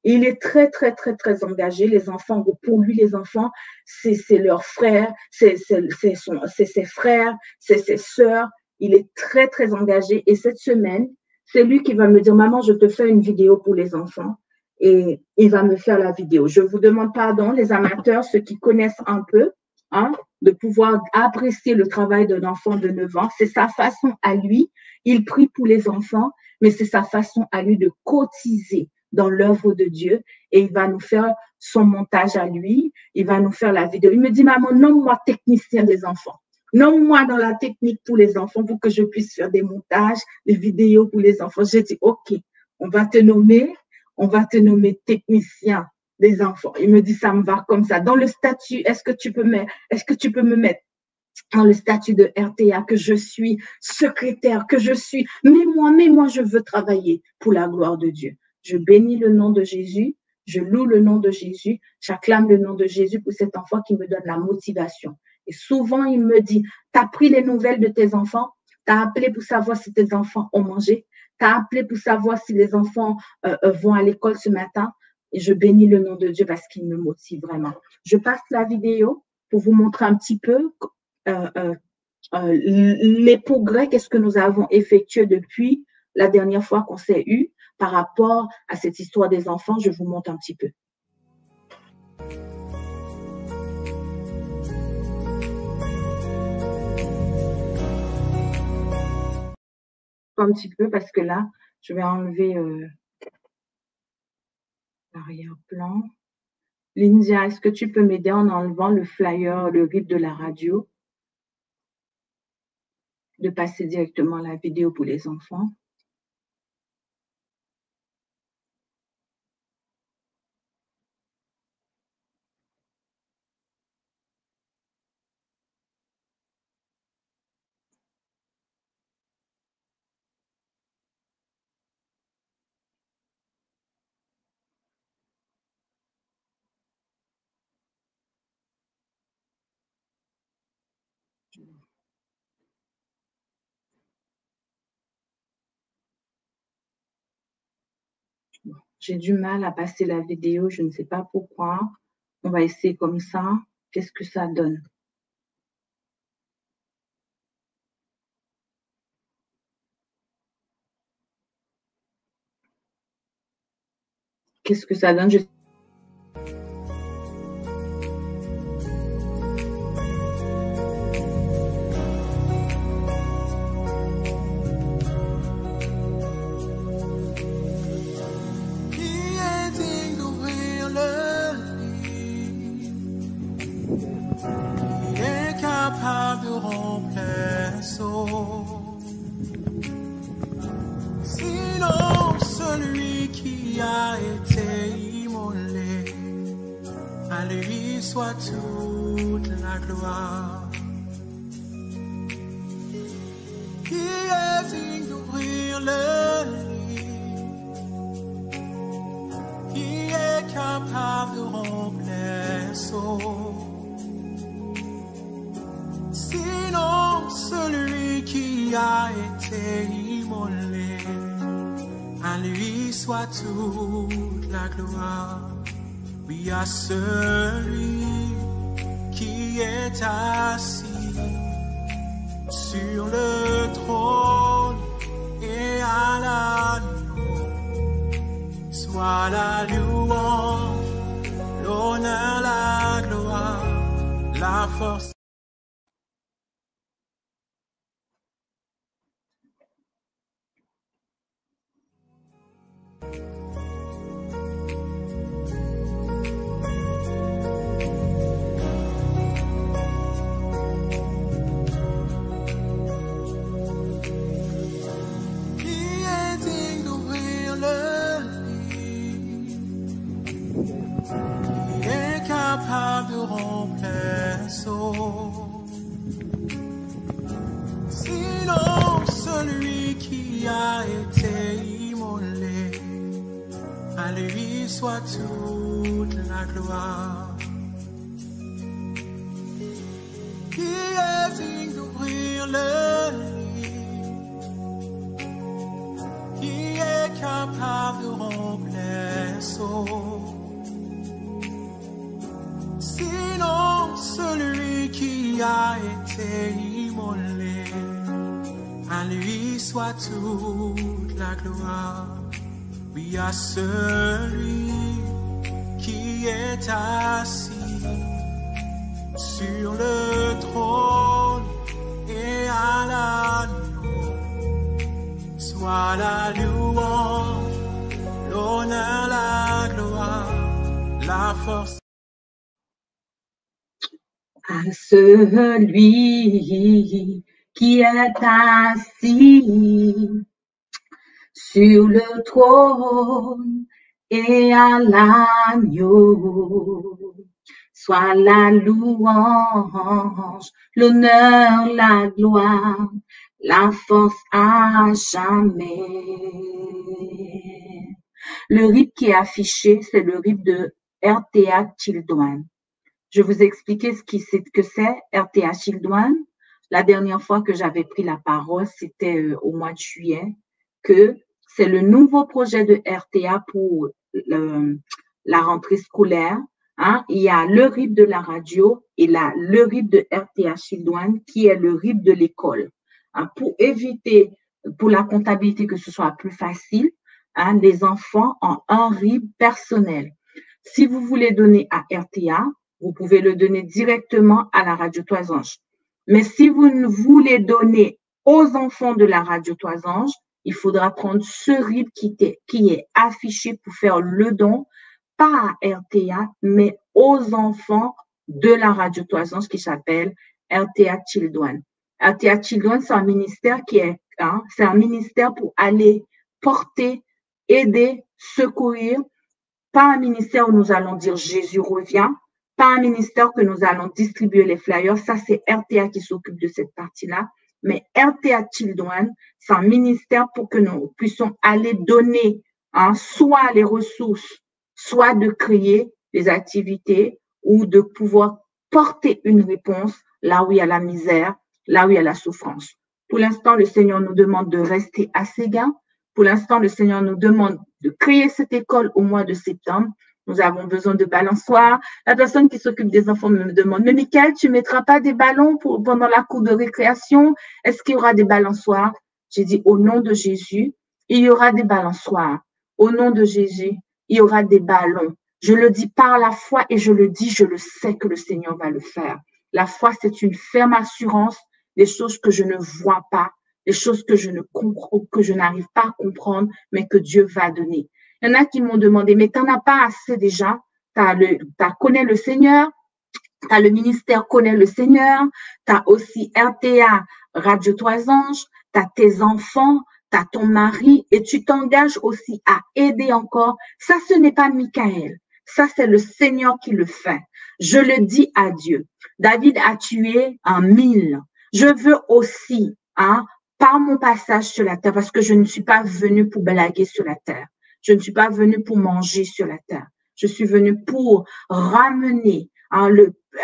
Il est très, très, très, très engagé. Les enfants, pour lui, les enfants, c'est leurs frères, c'est ses frères, c'est ses sœurs. Il est très, très engagé. Et cette semaine, c'est lui qui va me dire, maman, je te fais une vidéo pour les enfants. Et il va me faire la vidéo. Je vous demande pardon, les amateurs, ceux qui connaissent un peu, hein, de pouvoir apprécier le travail d'un enfant de 9 ans. C'est sa façon à lui. Il prie pour les enfants, mais c'est sa façon à lui de cotiser dans l'œuvre de Dieu, et il va nous faire son montage à lui, il va nous faire la vidéo. Il me dit, maman, nomme-moi technicien des enfants. Nomme-moi dans la technique pour les enfants pour que je puisse faire des montages, des vidéos pour les enfants. J'ai dit, OK, on va te nommer technicien des enfants. Il me dit, ça me va comme ça. Dans le statut, est-ce que tu peux me mettre dans le statut de RTA que je suis secrétaire, que je suis, mais moi, je veux travailler pour la gloire de Dieu. Je bénis le nom de Jésus. Je loue le nom de Jésus, j'acclame le nom de Jésus pour cet enfant qui me donne la motivation. Et souvent, il me dit, tu as pris les nouvelles de tes enfants, tu as appelé pour savoir si tes enfants ont mangé, tu as appelé pour savoir si les enfants vont à l'école ce matin. Et je bénis le nom de Dieu parce qu'il me motive vraiment. Je passe la vidéo pour vous montrer un petit peu les progrès, qu'est-ce que nous avons effectué depuis la dernière fois qu'on s'est eu par rapport à cette histoire des enfants. Je vous montre un petit peu. Un petit peu parce que là, je vais enlever l'arrière-plan. Lindia, est-ce que tu peux m'aider en enlevant le flyer, le RIP de la radio, de passer directement la vidéo pour les enfants? J'ai du mal à passer la vidéo, je ne sais pas pourquoi. On va essayer comme ça. Qu'est-ce que ça donne? Qu'est-ce que ça donne? Sinon, celui qui a été immolé, à lui soit toute la gloire. Qui est digne d'ouvrir le livre, qui est capable de rompre les sceaux. Sinon, celui qui a été immolé, à lui soit toute la gloire. Oui, à celui qui est assis sur le trône et à l'agneau, soit la louange, l'honneur, la gloire, la force. De rompre les sceaux. Sinon, celui qui a été immolé, à lui soit toute la gloire. Qui est digne d'ouvrir le livre, qui est capable de rompre les sceaux. Sinon, celui qui a été immolé, à lui soit toute la gloire. Oui, à celui qui est assis sur le trône et à l'agneau, soit la louange, l'honneur, la gloire, la force. À celui qui est assis sur le trône et à l'agneau, soit la louange, l'honneur, la gloire, la force à jamais. Le RIB qui est affiché, c'est le RIB de RTA Children. Je vous ai expliqué ce que c'est RTA Children. La dernière fois que j'avais pris la parole, c'était au mois de juillet, que c'est le nouveau projet de RTA pour la rentrée scolaire. Hein. Il y a le RIB de la radio et le RIB de RTA Children qui est le RIB de l'école. Hein, pour éviter, pour la comptabilité, que ce soit plus facile, hein, les enfants ont un RIB personnel. Si vous voulez donner à RTA, vous pouvez le donner directement à la Radio Toisange. Mais si vous voulez donner aux enfants de la Radio Toisange, il faudra prendre ce RIB qui est affiché pour faire le don, pas à RTA, mais aux enfants de la Radio Toisange qui s'appelle RTA Children. RTA Children, c'est un ministère c'est un ministère pour aller porter, aider, secourir. Pas un ministère où nous allons dire Jésus revient, pas un ministère que nous allons distribuer les flyers. Ça, c'est RTA qui s'occupe de cette partie-là. Mais RTA Children, c'est un ministère pour que nous puissions aller donner, hein, soit les ressources, soit de créer des activités ou de pouvoir porter une réponse là où il y a la misère, là où il y a la souffrance. Pour l'instant, le Seigneur nous demande de rester à Séguin. Pour l'instant, le Seigneur nous demande de créer cette école au mois de septembre. Nous avons besoin de balançoires. La personne qui s'occupe des enfants me demande, mais Michael, tu ne mettras pas des ballons pendant la cour de récréation? Est-ce qu'il y aura des balançoires? J'ai dit, au nom de Jésus, il y aura des balançoires. Au nom de Jésus, il y aura des ballons. Je le dis par la foi et je le dis, je le sais que le Seigneur va le faire. La foi, c'est une ferme assurance des choses que je ne vois pas, des choses que je ne comprends, que je n'arrive pas à comprendre, mais que Dieu va donner. Il y en a qui m'ont demandé, mais tu n'en as pas assez déjà? Connais le Seigneur, tu as le ministère Connais le Seigneur, tu as aussi RTA, Radio Toisange, tu as tes enfants, tu as ton mari et tu t'engages aussi à aider encore. Ça, ce n'est pas Michael. Ça, c'est le Seigneur qui le fait. Je le dis à Dieu. David a tué 1000. Je veux aussi, hein, par mon passage sur la terre, parce que je ne suis pas venue pour blaguer sur la terre. Je ne suis pas venue pour manger sur la terre. Je suis venue pour ramener, hein,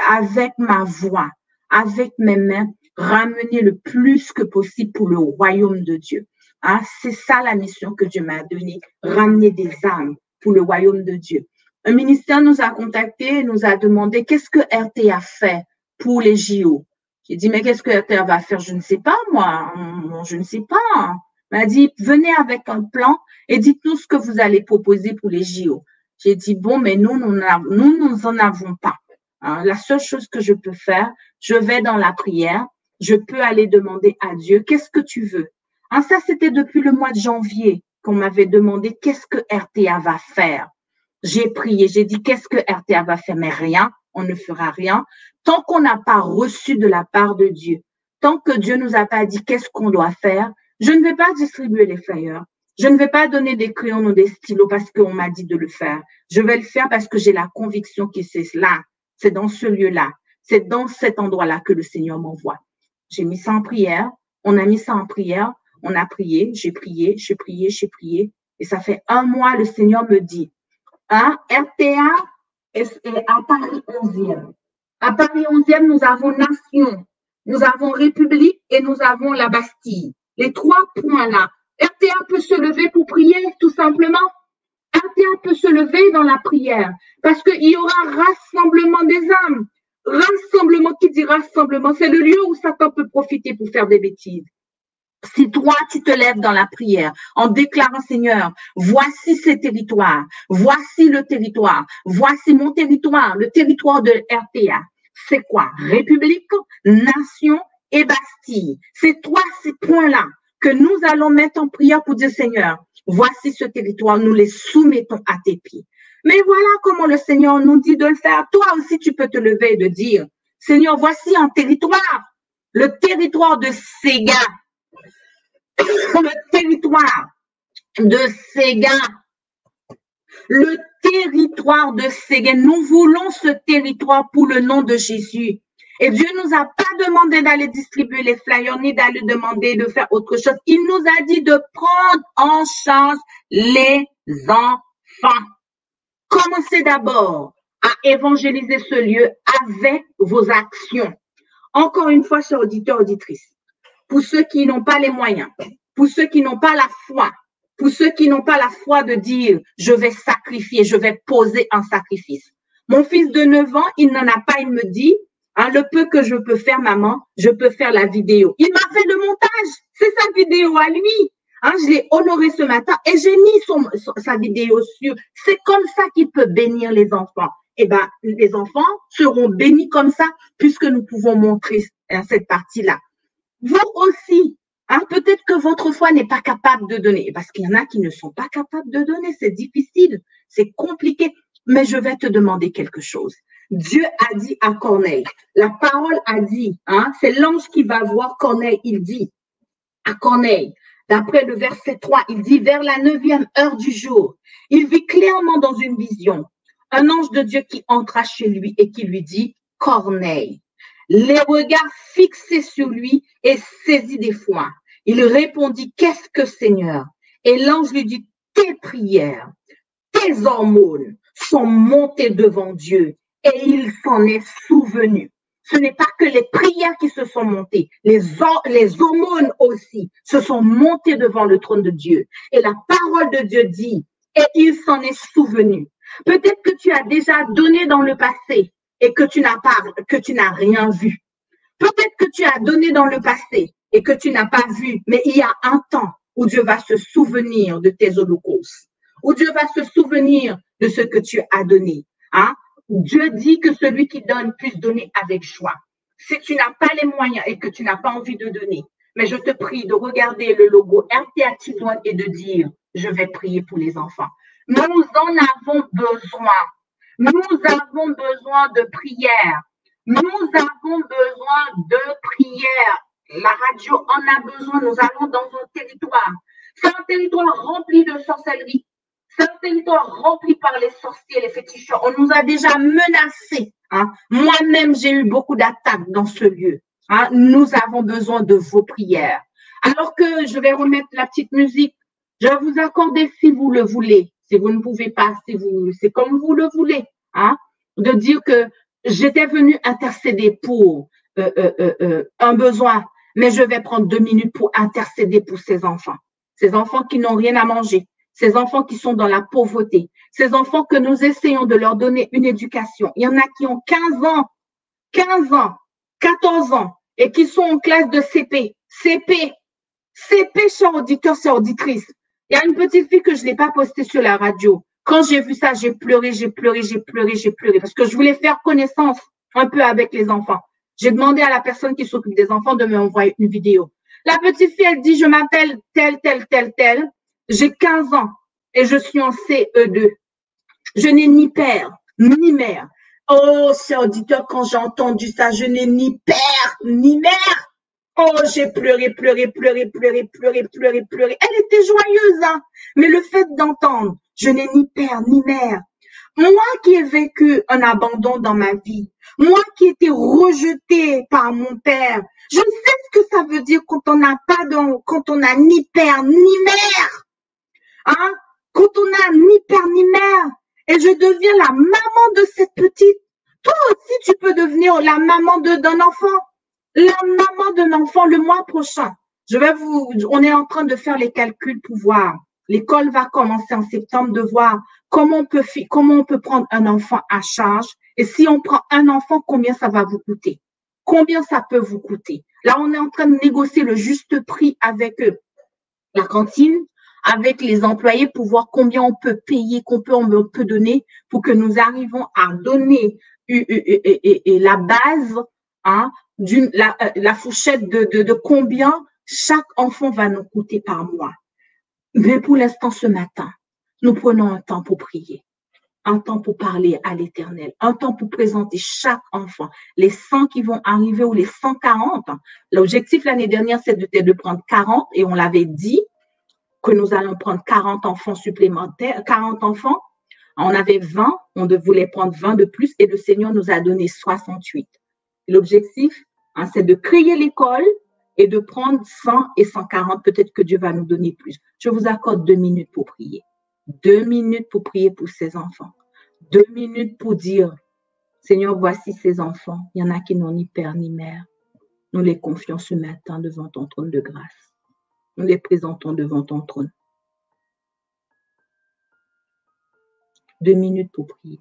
avec ma voix, avec mes mains, ramener le plus que possible pour le royaume de Dieu. Hein, c'est ça la mission que Dieu m'a donnée, ramener des âmes pour le royaume de Dieu. Un ministère nous a contactés et nous a demandé qu'est-ce que RTA fait pour les JO. J'ai dit, mais qu'est-ce que RTA va faire? Je ne sais pas, moi. Je ne sais pas. Il m'a dit, venez avec un plan et dites-nous ce que vous allez proposer pour les JO. J'ai dit, bon, mais nous n'en avons pas. Hein, la seule chose que je peux faire, je vais dans la prière, je peux aller demander à Dieu, qu'est-ce que tu veux? Hein, ça, c'était depuis le mois de janvier qu'on m'avait demandé qu'est-ce que RTA va faire. J'ai prié, j'ai dit, qu'est-ce que RTA va faire? Mais rien, on ne fera rien. Tant qu'on n'a pas reçu de la part de Dieu, tant que Dieu nous a pas dit qu'est-ce qu'on doit faire, je ne vais pas distribuer les flyers. Je ne vais pas donner des crayons ou des stylos parce qu'on m'a dit de le faire. Je vais le faire parce que j'ai la conviction que c'est là, c'est dans ce lieu-là, c'est dans cet endroit-là que le Seigneur m'envoie. J'ai mis ça en prière, on a mis ça en prière, on a prié, j'ai prié. Et ça fait 1 mois, le Seigneur me dit, hein, RTA est à Paris 11e. À Paris 11e, nous avons Nation, nous avons République et nous avons la Bastille. Les 3 points-là. RTA peut se lever pour prier, tout simplement. RTA peut se lever dans la prière parce qu'il y aura rassemblement des âmes. Rassemblement, qui dit rassemblement, c'est le lieu où Satan peut profiter pour faire des bêtises. Si toi, tu te lèves dans la prière en déclarant, Seigneur, voici ces territoires, voici le territoire, voici mon territoire, le territoire de RTA. C'est quoi? République, Nation et Bastille. C'est ces points-là que nous allons mettre en prière pour dire, Seigneur, voici ce territoire, nous les soumettons à tes pieds. Mais voilà comment le Seigneur nous dit de le faire. Toi aussi, tu peux te lever et de dire, Seigneur, voici un territoire, le territoire de Séguin. Le territoire de Séguin. Le territoire de Séguin. Nous voulons ce territoire pour le nom de Jésus. Et Dieu nous a pas demandé d'aller distribuer les flyers ni d'aller demander de faire autre chose. Il nous a dit de prendre en charge les enfants. Commencez d'abord à évangéliser ce lieu avec vos actions. Encore une fois, chers auditeurs, auditrices, pour ceux qui n'ont pas les moyens, pour ceux qui n'ont pas la foi, pour ceux qui n'ont pas la foi de dire « je vais sacrifier, je vais poser un sacrifice ». Mon fils de 9 ans, il n'en a pas, il me dit « le peu que je peux faire, maman, je peux faire la vidéo ». Il m'a fait le montage, c'est sa vidéo à lui. Je l'ai honoré ce matin et j'ai mis sa vidéo sur. C'est comme ça qu'il peut bénir les enfants. Eh bien, les enfants seront bénis comme ça puisque nous pouvons montrer cette partie-là. Vous aussi, peut-être que votre foi n'est pas capable de donner, parce qu'il y en a qui ne sont pas capables de donner, c'est difficile, c'est compliqué, mais je vais te demander quelque chose. Dieu a dit à Corneille, la parole a dit, c'est l'ange qui va voir Corneille, il dit à Corneille, d'après le verset 3, il dit, vers la 9e heure du jour, il vit clairement dans une vision un ange de Dieu qui entra chez lui et qui lui dit, Corneille. Les regards fixés sur lui et saisi d'effroi. Il répondit, qu'est-ce que Seigneur? Et l'ange lui dit, tes prières, tes hormones sont montées devant Dieu et il s'en est souvenu. Ce n'est pas que les prières qui se sont montées, les hormones aussi se sont montées devant le trône de Dieu. Et la parole de Dieu dit, et il s'en est souvenu. Peut-être que tu as déjà donné dans le passé et que tu n'as rien vu. Peut-être que tu as donné dans le passé et que tu n'as pas vu, mais il y a un temps où Dieu va se souvenir de tes holocaustes, où Dieu va se souvenir de ce que tu as donné. Dieu dit que celui qui donne puisse donner avec joie. Si tu n'as pas les moyens et que tu n'as pas envie de donner, mais je te prie de regarder le logo RTA Tidouane et de dire, je vais prier pour les enfants. Nous en avons besoin. Nous avons besoin de prière. Nous avons besoin de prière. La radio en a besoin. Nous allons dans un territoire. C'est un territoire rempli de sorcellerie. C'est un territoire rempli par les sorciers, les féticheurs. On nous a déjà menacés. Moi-même, j'ai eu beaucoup d'attaques dans ce lieu. Nous avons besoin de vos prières. Alors que je vais remettre la petite musique, je vais vous accorder si vous le voulez. Si vous ne pouvez pas, c'est comme vous le voulez, de dire que j'étais venue intercéder pour un besoin, mais je vais prendre 2 minutes pour intercéder pour ces enfants qui n'ont rien à manger, ces enfants qui sont dans la pauvreté, ces enfants que nous essayons de leur donner une éducation. Il y en a qui ont 15 ans, 14 ans et qui sont en classe de CP, chers auditeurs, chers auditrices. Il y a une petite fille que je n'ai pas postée sur la radio. Quand j'ai vu ça, j'ai pleuré parce que je voulais faire connaissance un peu avec les enfants. J'ai demandé à la personne qui s'occupe des enfants de m'envoyer une vidéo. La petite fille, elle dit, je m'appelle telle, j'ai 15 ans et je suis en CE2. Je n'ai ni père, ni mère. Oh, chers auditeurs, quand j'ai entendu ça, je n'ai ni père, ni mère. Oh, j'ai pleuré. Elle était joyeuse, mais le fait d'entendre, je n'ai ni père, ni mère. Moi qui ai vécu un abandon dans ma vie, moi qui ai été rejetée par mon père, je sais ce que ça veut dire quand on n'a ni père, ni mère. Quand on n'a ni père, ni mère. Et je deviens la maman de cette petite. Toi aussi, tu peux devenir la maman d'un enfant. La maman d'un enfant le mois prochain. On est en train de faire les calculs pour voir. L'école va commencer en septembre, de voir comment on peut prendre un enfant à charge. Et si on prend un enfant, combien ça va vous coûter? Combien ça peut vous coûter? Là, on est en train de négocier le juste prix avec la cantine, avec les employés pour voir combien on peut payer, combien on peut donner pour que nous arrivons à donner la base, la fourchette de combien chaque enfant va nous coûter par mois. Mais pour l'instant, ce matin, nous prenons un temps pour prier, un temps pour parler à l'Éternel, un temps pour présenter chaque enfant, les 100 qui vont arriver ou les 140. L'objectif l'année dernière, c'était de prendre 40 et on l'avait dit que nous allons prendre 40 enfants supplémentaires, 40 enfants. On avait 20, on voulait prendre 20 de plus et le Seigneur nous a donné 68. L'objectif, hein, c'est de créer l'école et de prendre 100 et 140. Peut-être que Dieu va nous donner plus. Je vous accorde 2 minutes pour prier. 2 minutes pour prier pour ces enfants. 2 minutes pour dire, Seigneur, voici ces enfants. Il y en a qui n'ont ni père ni mère. Nous les confions ce matin devant ton trône de grâce. Nous les présentons devant ton trône. 2 minutes pour prier.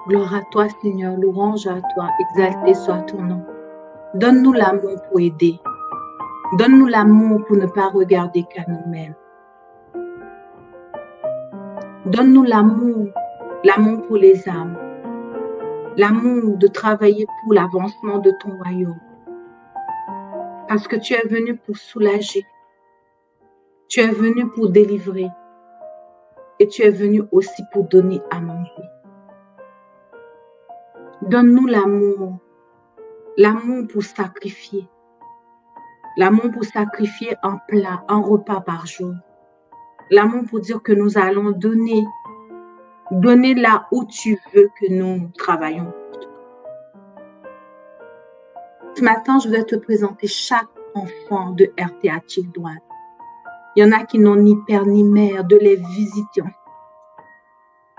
Gloire à toi, Seigneur, louange à toi, exalté soit ton nom. Donne-nous l'amour pour aider. Donne-nous l'amour pour ne pas regarder qu'à nous-mêmes. Donne-nous l'amour, l'amour pour les âmes, l'amour de travailler pour l'avancement de ton royaume. Parce que tu es venu pour soulager, tu es venu pour délivrer et tu es venu aussi pour donner à manger. Donne-nous l'amour, l'amour pour sacrifier, l'amour pour sacrifier un plat, un repas par jour, l'amour pour dire que nous allons donner là où tu veux que nous travaillons. Ce matin, je voudrais te présenter chaque enfant de RTA Children. Il y en a qui n'ont ni père ni mère, de les visiter.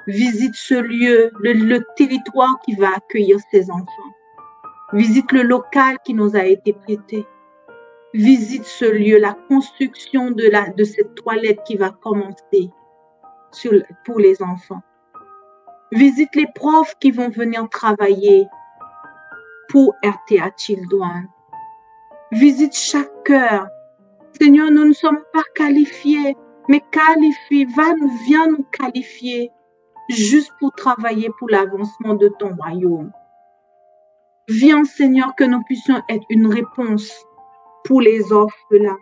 Visite ce lieu, le territoire qui va accueillir ces enfants. Visite le local qui nous a été prêté. Visite ce lieu, la construction de cette toilette qui va commencer pour les enfants. Visite les profs qui vont venir travailler pour RTA Children. Visite chaque cœur. Seigneur, nous ne sommes pas qualifiés, mais viens nous qualifier juste pour travailler pour l'avancement de ton royaume. Viens, Seigneur, que nous puissions être une réponse pour les orphelins,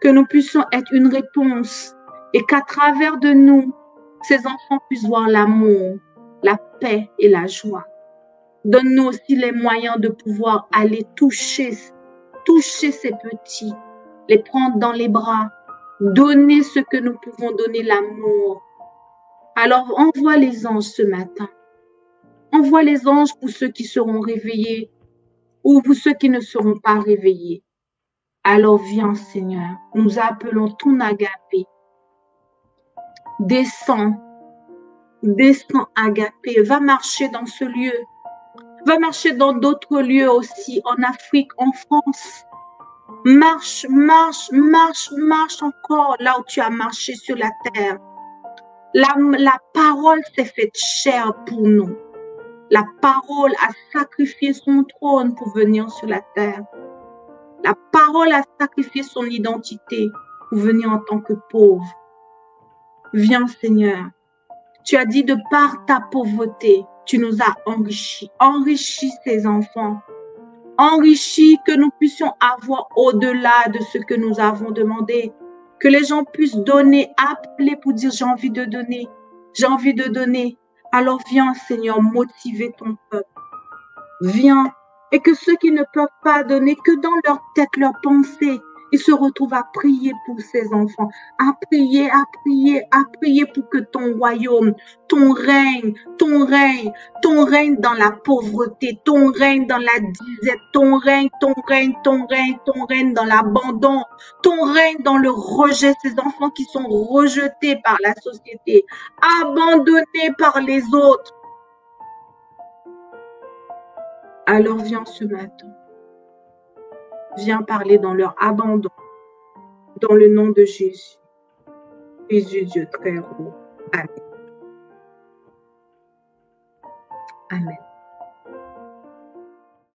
que nous puissions être une réponse et qu'à travers de nous, ces enfants puissent voir l'amour, la paix et la joie. Donne-nous aussi les moyens de pouvoir aller toucher ces petits, les prendre dans les bras, donner ce que nous pouvons donner, l'amour. Alors envoie les anges ce matin. Envoie les anges pour ceux qui seront réveillés ou pour ceux qui ne seront pas réveillés. Alors viens, Seigneur, nous appelons ton agapé. Descends, agapé, va marcher dans ce lieu. Va marcher dans d'autres lieux aussi, en Afrique, en France. Marche encore là où tu as marché sur la terre. La parole s'est faite chair pour nous. La parole a sacrifié son trône pour venir sur la terre. La parole a sacrifié son identité pour venir en tant que pauvre. Viens, Seigneur. Tu as dit de par ta pauvreté, tu nous as enrichis. Enrichis ces enfants. Enrichis que nous puissions avoir au-delà de ce que nous avons demandé. Que les gens puissent donner, appeler pour dire j'ai envie de donner. J'ai envie de donner. Alors viens, Seigneur, motiver ton peuple. Viens. Et que ceux qui ne peuvent pas donner, que dans leur tête, leur pensée, ils se retrouvent à prier pour ces enfants, à prier pour que ton royaume, ton règne dans la pauvreté, ton règne dans la disette, ton règne dans l'abandon, ton règne dans le rejet, ces enfants qui sont rejetés par la société, abandonnés par les autres. Alors viens ce matin. Viens parler dans leur abandon. Dans le nom de Jésus. Jésus, Dieu très haut. Amen. Amen.